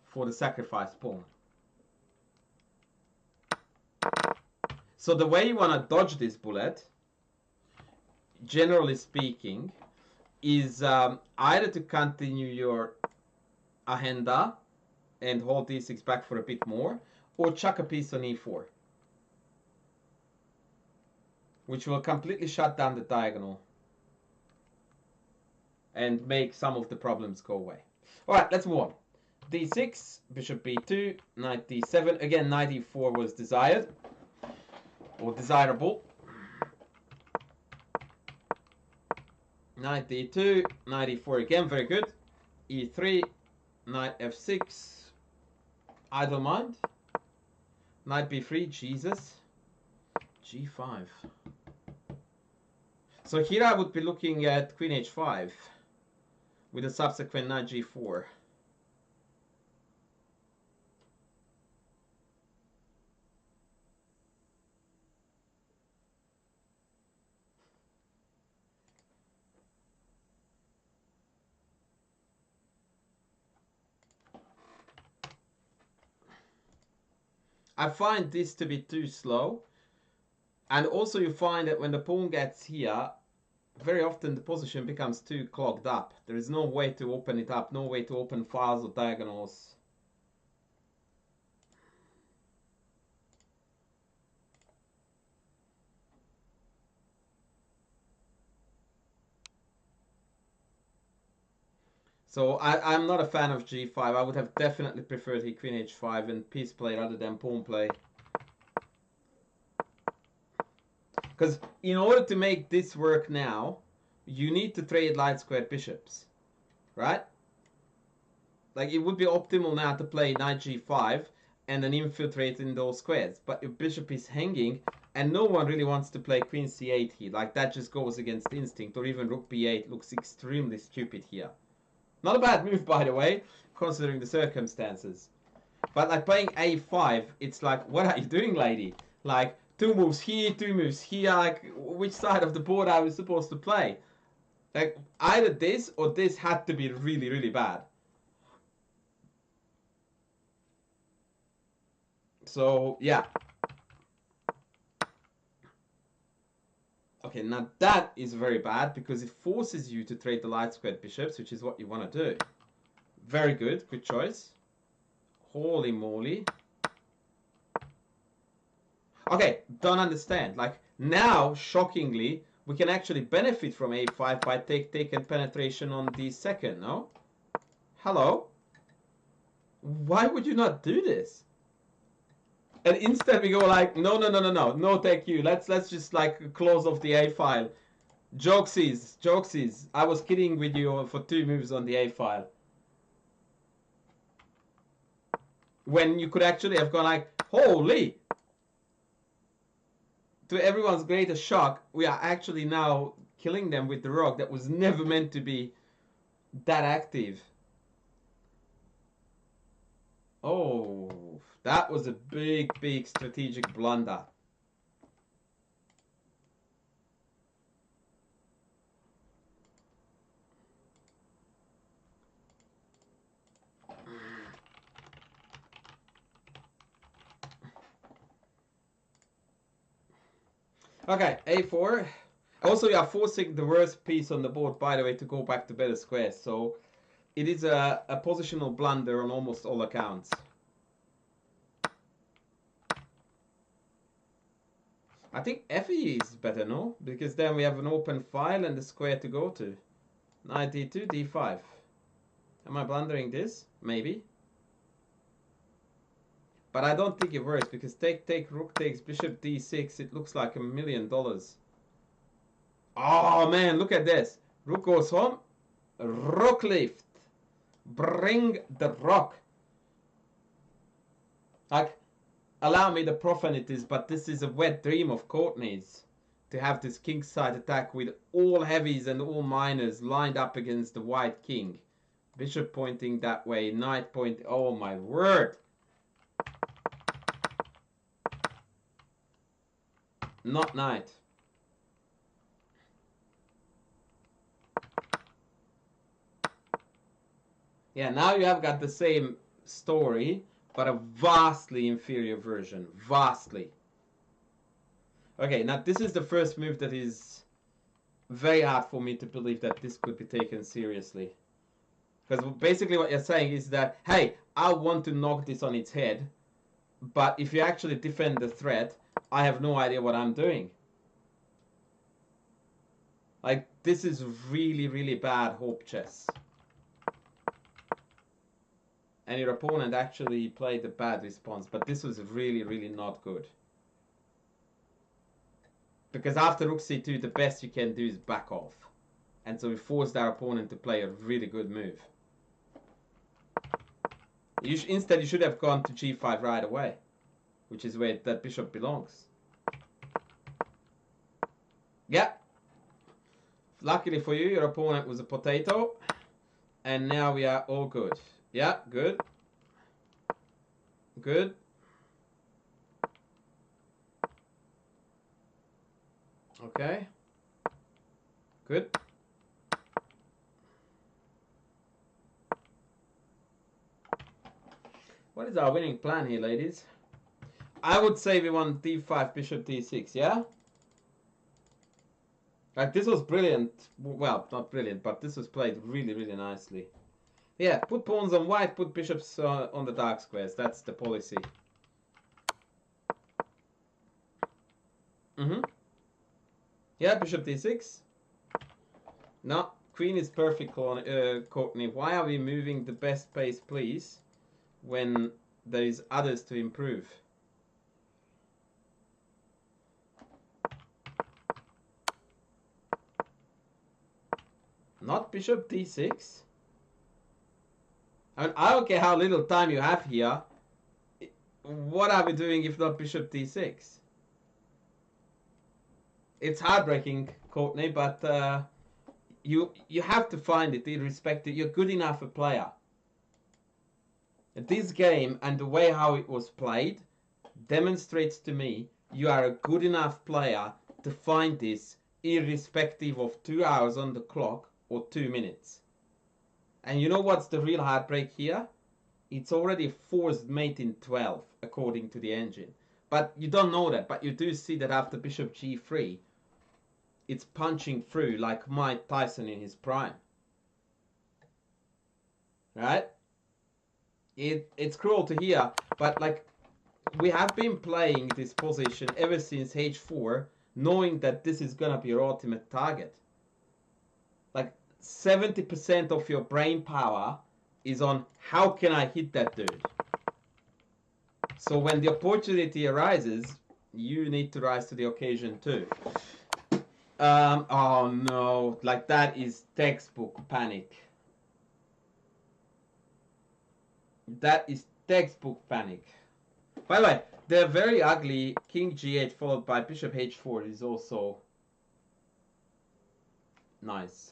for the sacrifice pawn. So the way you want to dodge this bullet, generally speaking, is either to continue your agenda and hold d6 back for a bit more, or chuck a piece on e4, which will completely shut down the diagonal and make some of the problems go away. All right, let's move on. d6, bishop b2, knight d7. Again, knight e4 was desired or desirable. Knight d2, knight e4 again, very good. e3, knight f6, I don't mind. Knight b3, Jesus. g5. So here I would be looking at queen h5 with a subsequent knight g4. I find this to be too slow. And also you find that when the pawn gets here, very often the position becomes too clogged up. There is no way to open it up, no way to open files or diagonals. So I'm not a fan of g5. I would have definitely preferred he queen h5 and piece play rather than pawn play. Because in order to make this work now, you need to trade light squared bishops, right? Like it would be optimal now to play knight g5 and then infiltrate in those squares. But your bishop is hanging and no one really wants to play queen c8 here. Like that just goes against instinct, or even rook b8 looks extremely stupid here. Not a bad move, by the way, considering the circumstances. But like playing a5, it's like, what are you doing, lady? Like, 2 moves here, 2 moves here. Like, which side of the board are we supposed to play? Like, either this or this had to be really, really bad. So, yeah. Okay, now that is very bad because it forces you to trade the light squared bishops, which is what you want to do. Very good, good choice. Holy moly. Okay, don't understand. Like, now, shockingly, we can actually benefit from a5 by taking penetration on d2, no? Hello? Why would you not do this? And instead we go like, no, thank you. Let's just like close off the A file. Jokesies. I was kidding with you for 2 moves on the A file. When you could actually have gone like, holy! To everyone's greatest shock, we are actually now killing them with the rook that was never meant to be that active. Oh, that was a big strategic blunder. Okay, a4. Also, you are forcing the worst piece on the board, by the way, to go back to better squares. So it is a positional blunder on almost all accounts. I think FE is better, no? Because then we have an open file and a square to go to. Knight d2, d5. Am I blundering this? Maybe. But I don't think it works because take, rook takes bishop d6. It looks like $1 million. Oh man, look at this. Rook goes home. Rook lift. Bring the rook. Like, allow me the profanities, but this is a wet dream of Courtney's. To have this kingside attack with all heavies and all minors lined up against the white king. Bishop pointing that way, knight pointing. Oh my word. Not knight. Yeah, now you have got the same story, but a vastly inferior version. Vastly. Okay, now this is the first move that is very hard for me to believe that this could be taken seriously. Because basically what you're saying is that, hey, I want to knock this on its head, but if you actually defend the threat, I have no idea what I'm doing. Like, this is really, really bad hope chess. And your opponent actually played a bad response, but this was really, really not good. Because after rook c2, the best you can do is back off. And so we forced our opponent to play a really good move. Instead, you should have gone to g5 right away, which is where that bishop belongs. Yeah. Luckily for you, your opponent was a potato. And now we are all good. Yeah, good. Good. Okay. Good. What is our winning plan here, ladies? I would say we want d5, bishop d6, yeah? Like, this was brilliant. Well, not brilliant, but this was played really, really nicely. Yeah, put pawns on white, put bishops on the dark squares. That's the policy. Yeah, bishop d6. No, queen is perfect, Courtney. Why are we moving the best pace, please, when there is others to improve? Not bishop d6. I mean, I don't care how little time you have here. What are we doing if not bishop d6? It's heartbreaking, Courtney, but you have to find it irrespective. You're good enough a player. This game and the way how it was played demonstrates to me you are a good enough player to find this irrespective of 2 hours on the clock or 2 minutes. And you know what's the real heartbreak here? It's already forced mate in 12 according to the engine. But you don't know that, but you do see that after bishop g3 it's punching through like Mike Tyson in his prime. Right? It's cruel to hear, but like, we have been playing this position ever since h4, knowing that this is gonna be your ultimate target. Like, 70% of your brain power is on how can I hit that dude. So when the opportunity arises, you need to rise to the occasion too. Oh no, like that is textbook panic. That is textbook panic. By the way, the very ugly king g8 followed by bishop h4 is also nice.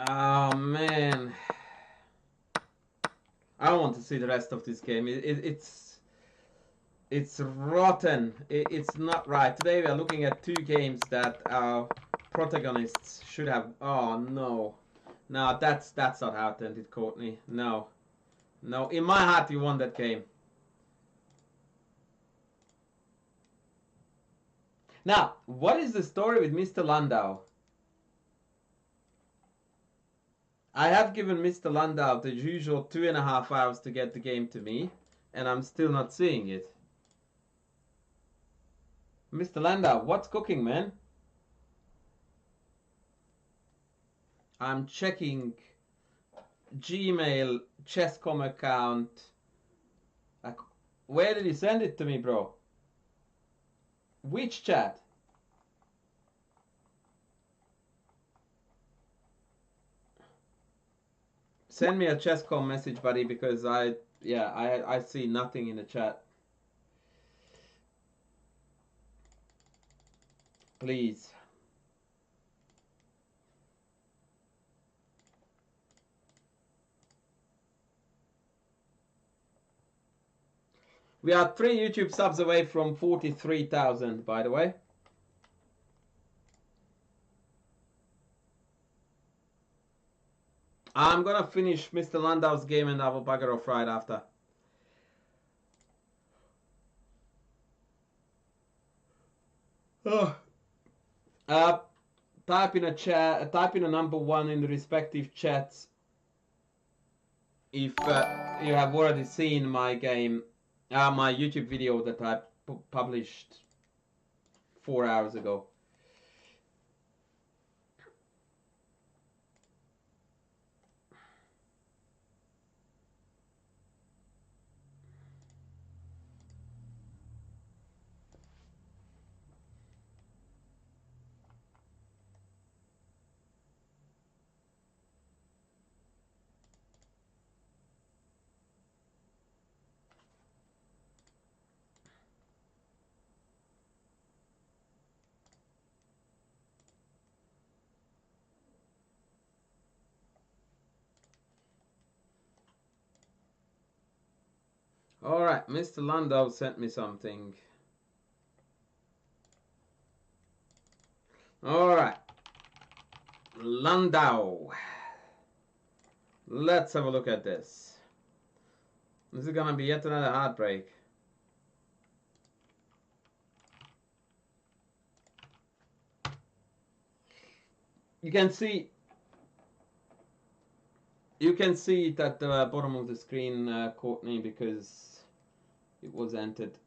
Oh man, I don't want to see the rest of this game. It's rotten. It's not right. Today we are looking at 2 games that our protagonists should have. Oh no, no, that's not how it ended, Courtney. No, no. In my heart, you won that game. Now, what is the story with Mr. Landau? I have given Mr. Landau the usual 2.5 hours to get the game to me, and I'm still not seeing it. Mr. Landau, what's cooking, man? I'm checking Gmail, Chess.com account. Like, where did you send it to me, bro? Which chat? Send me a Chess.com message, buddy, because I see nothing in the chat. Please. We are 3 YouTube subs away from 43,000, by the way. I'm gonna finish Mr. Landau's game and I will bugger off right after. Oh. Type in a chat. Type in a number one in the respective chats if you have already seen my game, my YouTube video that I published 4 hours ago. Alright, Mr. Landau sent me something. Alright. Landau. Let's have a look at this. This is gonna be yet another heartbreak. You can see it at the bottom of the screen, Courtney, because it was entered.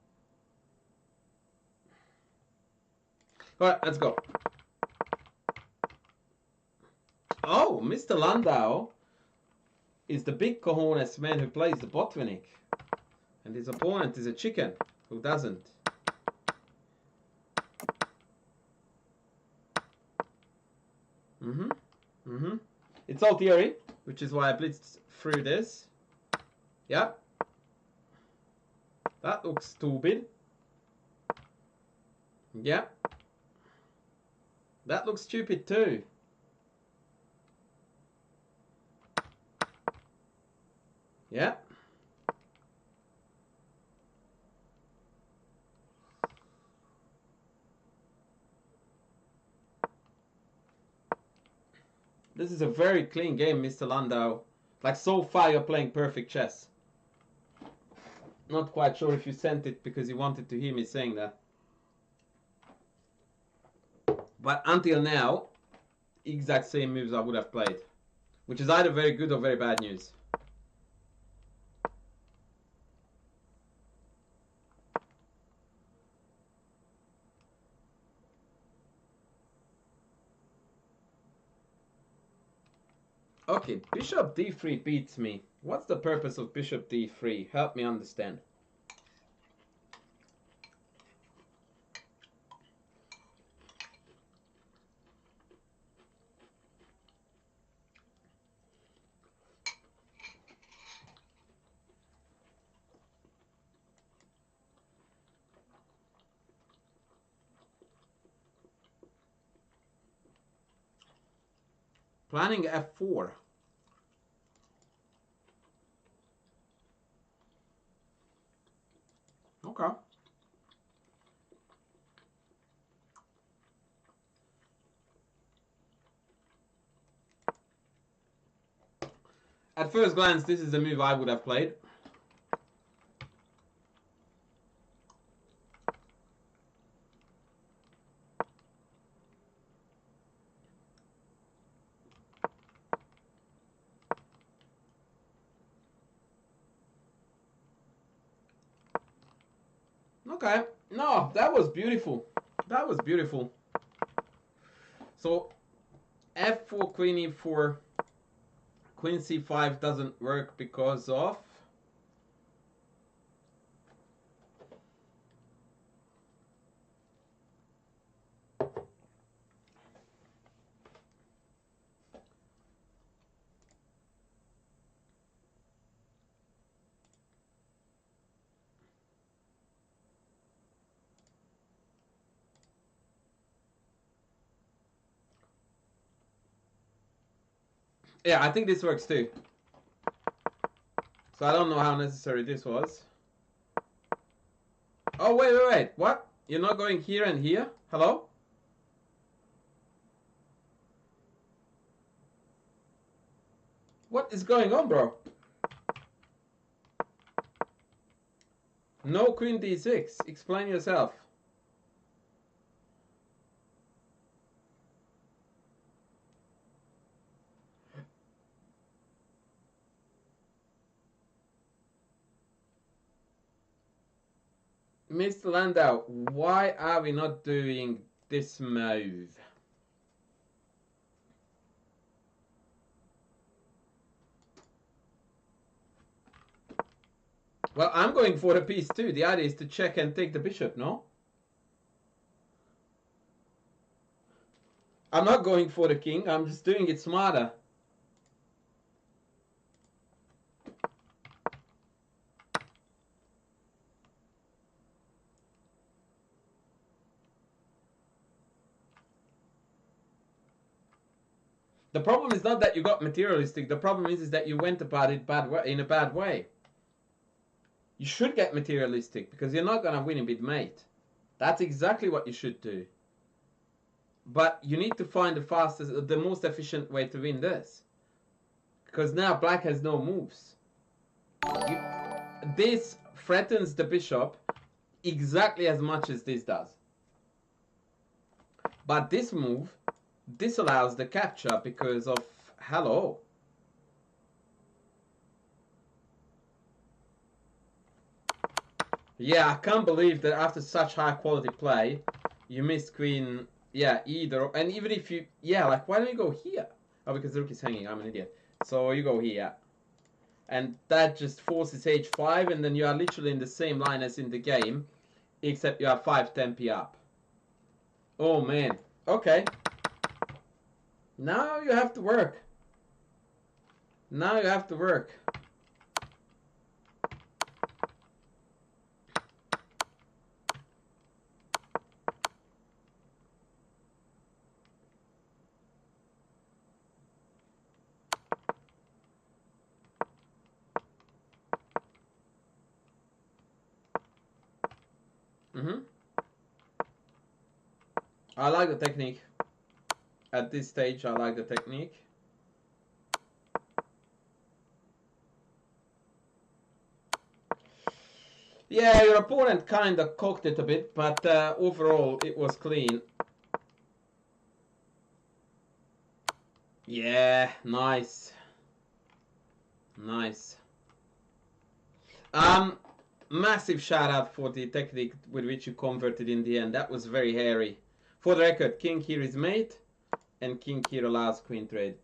Alright, let's go. Oh, Mr. Landau is the big cojones man who plays the Botvinnik. And his opponent is a chicken who doesn't. It's all theory, which is why I blitzed through this. Yep. That looks stupid. Yep. That looks stupid too. Yep. This is a very clean game, Mr. Landau. Like, so far you're playing perfect chess. Not quite sure if you sent it because you wanted to hear me saying that. But until now, exact same moves I would have played. Which is either very good or very bad news. Okay, bishop d3 beats me. What's the purpose of bishop d3? Help me understand. Planning f4. Okay. At first glance, this is the move I would have played. Okay, no, that was beautiful. That was beautiful. So, f4, queen e4, queen c5 doesn't work because of... Yeah, I think this works too. So I don't know how necessary this was. Oh, wait. What? You're not going here and here? Hello? What is going on, bro? No queen d6. Explain yourself. Mr. Landau, why are we not doing this move? Well, I'm going for the piece too. The idea is to check and take the bishop, no? I'm not going for the king. I'm just doing it smarter. The problem is not that you got materialistic. The problem is that you went about it in a bad way. You should get materialistic because you're not going to win with mate. That's exactly what you should do. But you need to find the most efficient way to win this. Because now black has no moves. This threatens the bishop exactly as much as this does. But this move disallows the capture because of hello. Yeah, I can't believe that after such high quality play, you missed queen, yeah, either. And even if you, yeah, like, why don't you go here? Oh, because the rook is hanging, I'm an idiot. So you go here. And that just forces h5, and then you are literally in the same line as in the game, except you are 5 tempi up. Oh, man. Okay. Now you have to work. Now you have to work. I like the technique. At this stage, I like the technique. Yeah, your opponent kind of cocked it a bit, but overall it was clean. Yeah, nice. Nice. Massive shout out for the technique with which you converted in the end. That was very hairy. For the record, king here is mate, and king here allows queen trade.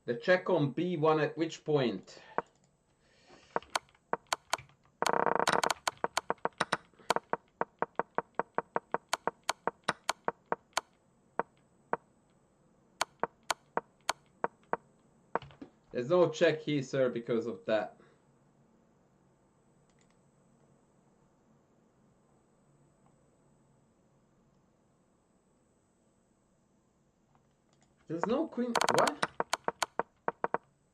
The check on b1 at which point? There's no check here, sir, because of that. There's no queen. What?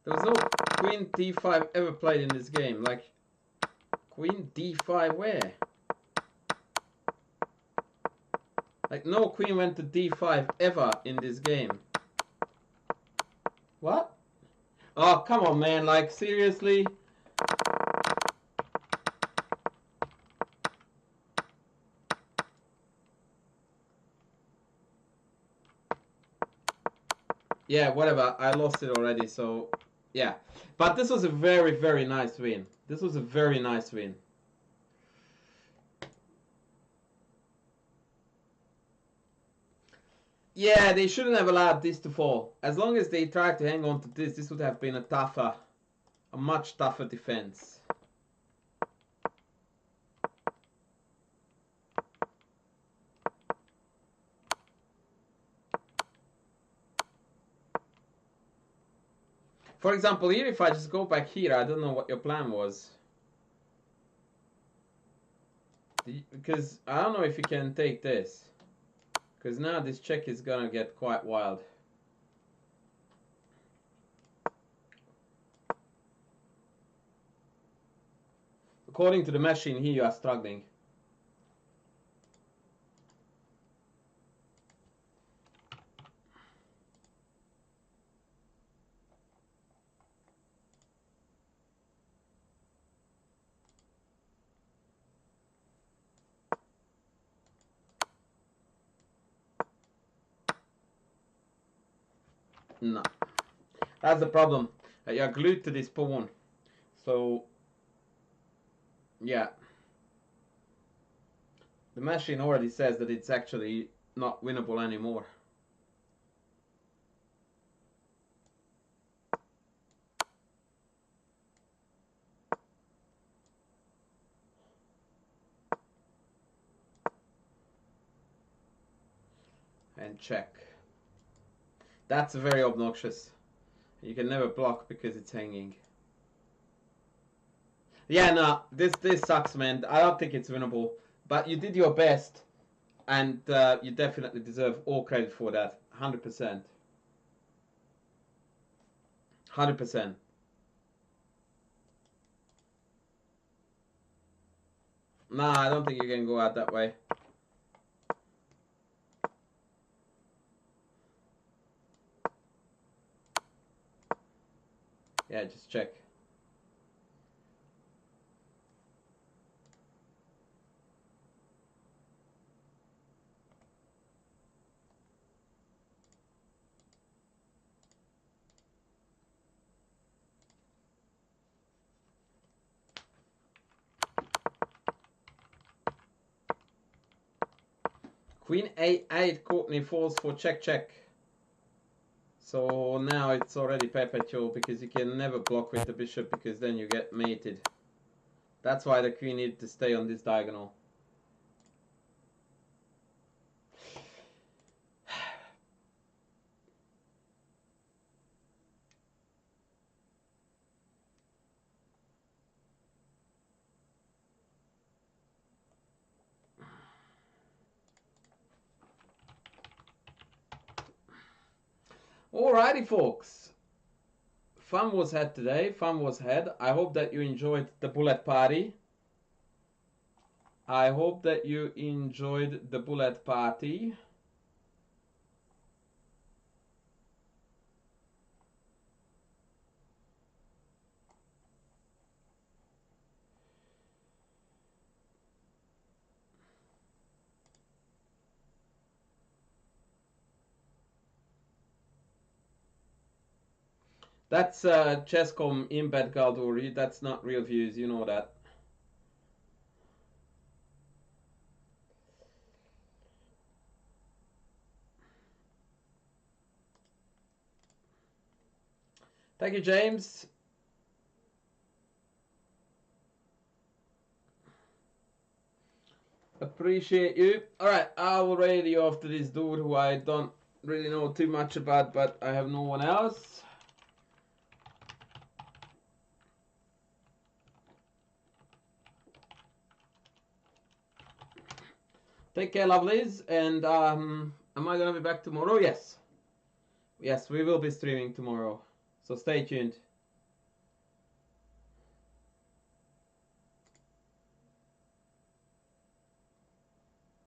There was no queen d5 ever played in this game. Like, queen d5 where? Like, no queen went to d5 ever in this game. What? Oh, come on, man. Like, seriously? Yeah, whatever. I lost it already, so... Yeah. But this was a very, very nice win. This was a very nice win. Yeah, they shouldn't have allowed this to fall. As long as they tried to hang on to this, this would have been a much tougher defense. For example, here, if I just go back here, I don't know what your plan was. Because I don't know if you can take this. Because now this check is gonna get quite wild. According to the machine here, you are struggling. No. That's the problem. You're glued to this pawn. So, yeah. The machine already says that it's actually not winnable anymore. And check. That's very obnoxious. You can never block because it's hanging. Yeah, no, this sucks, man. I don't think it's winnable. But you did your best, and you definitely deserve all credit for that. 100%. 100%. Nah, I don't think you can go out that way. Yeah, just check. Queen A8, Courtney falls for check check. So now it's already perpetual because you can never block with the bishop because then you get mated. That's why the queen needed to stay on this diagonal. Alrighty, folks. Fun was had today. Fun was had. I hope that you enjoyed the bullet party. I hope that you enjoyed the bullet party. That's Chesscom embed Galduri. That's not real views, you know that. Thank you, James. Appreciate you. Alright, I will radio after this dude who I don't really know too much about, but I have no one else. Take care, lovelies, and am I gonna be back tomorrow? Yes. Yes, we will be streaming tomorrow, so stay tuned.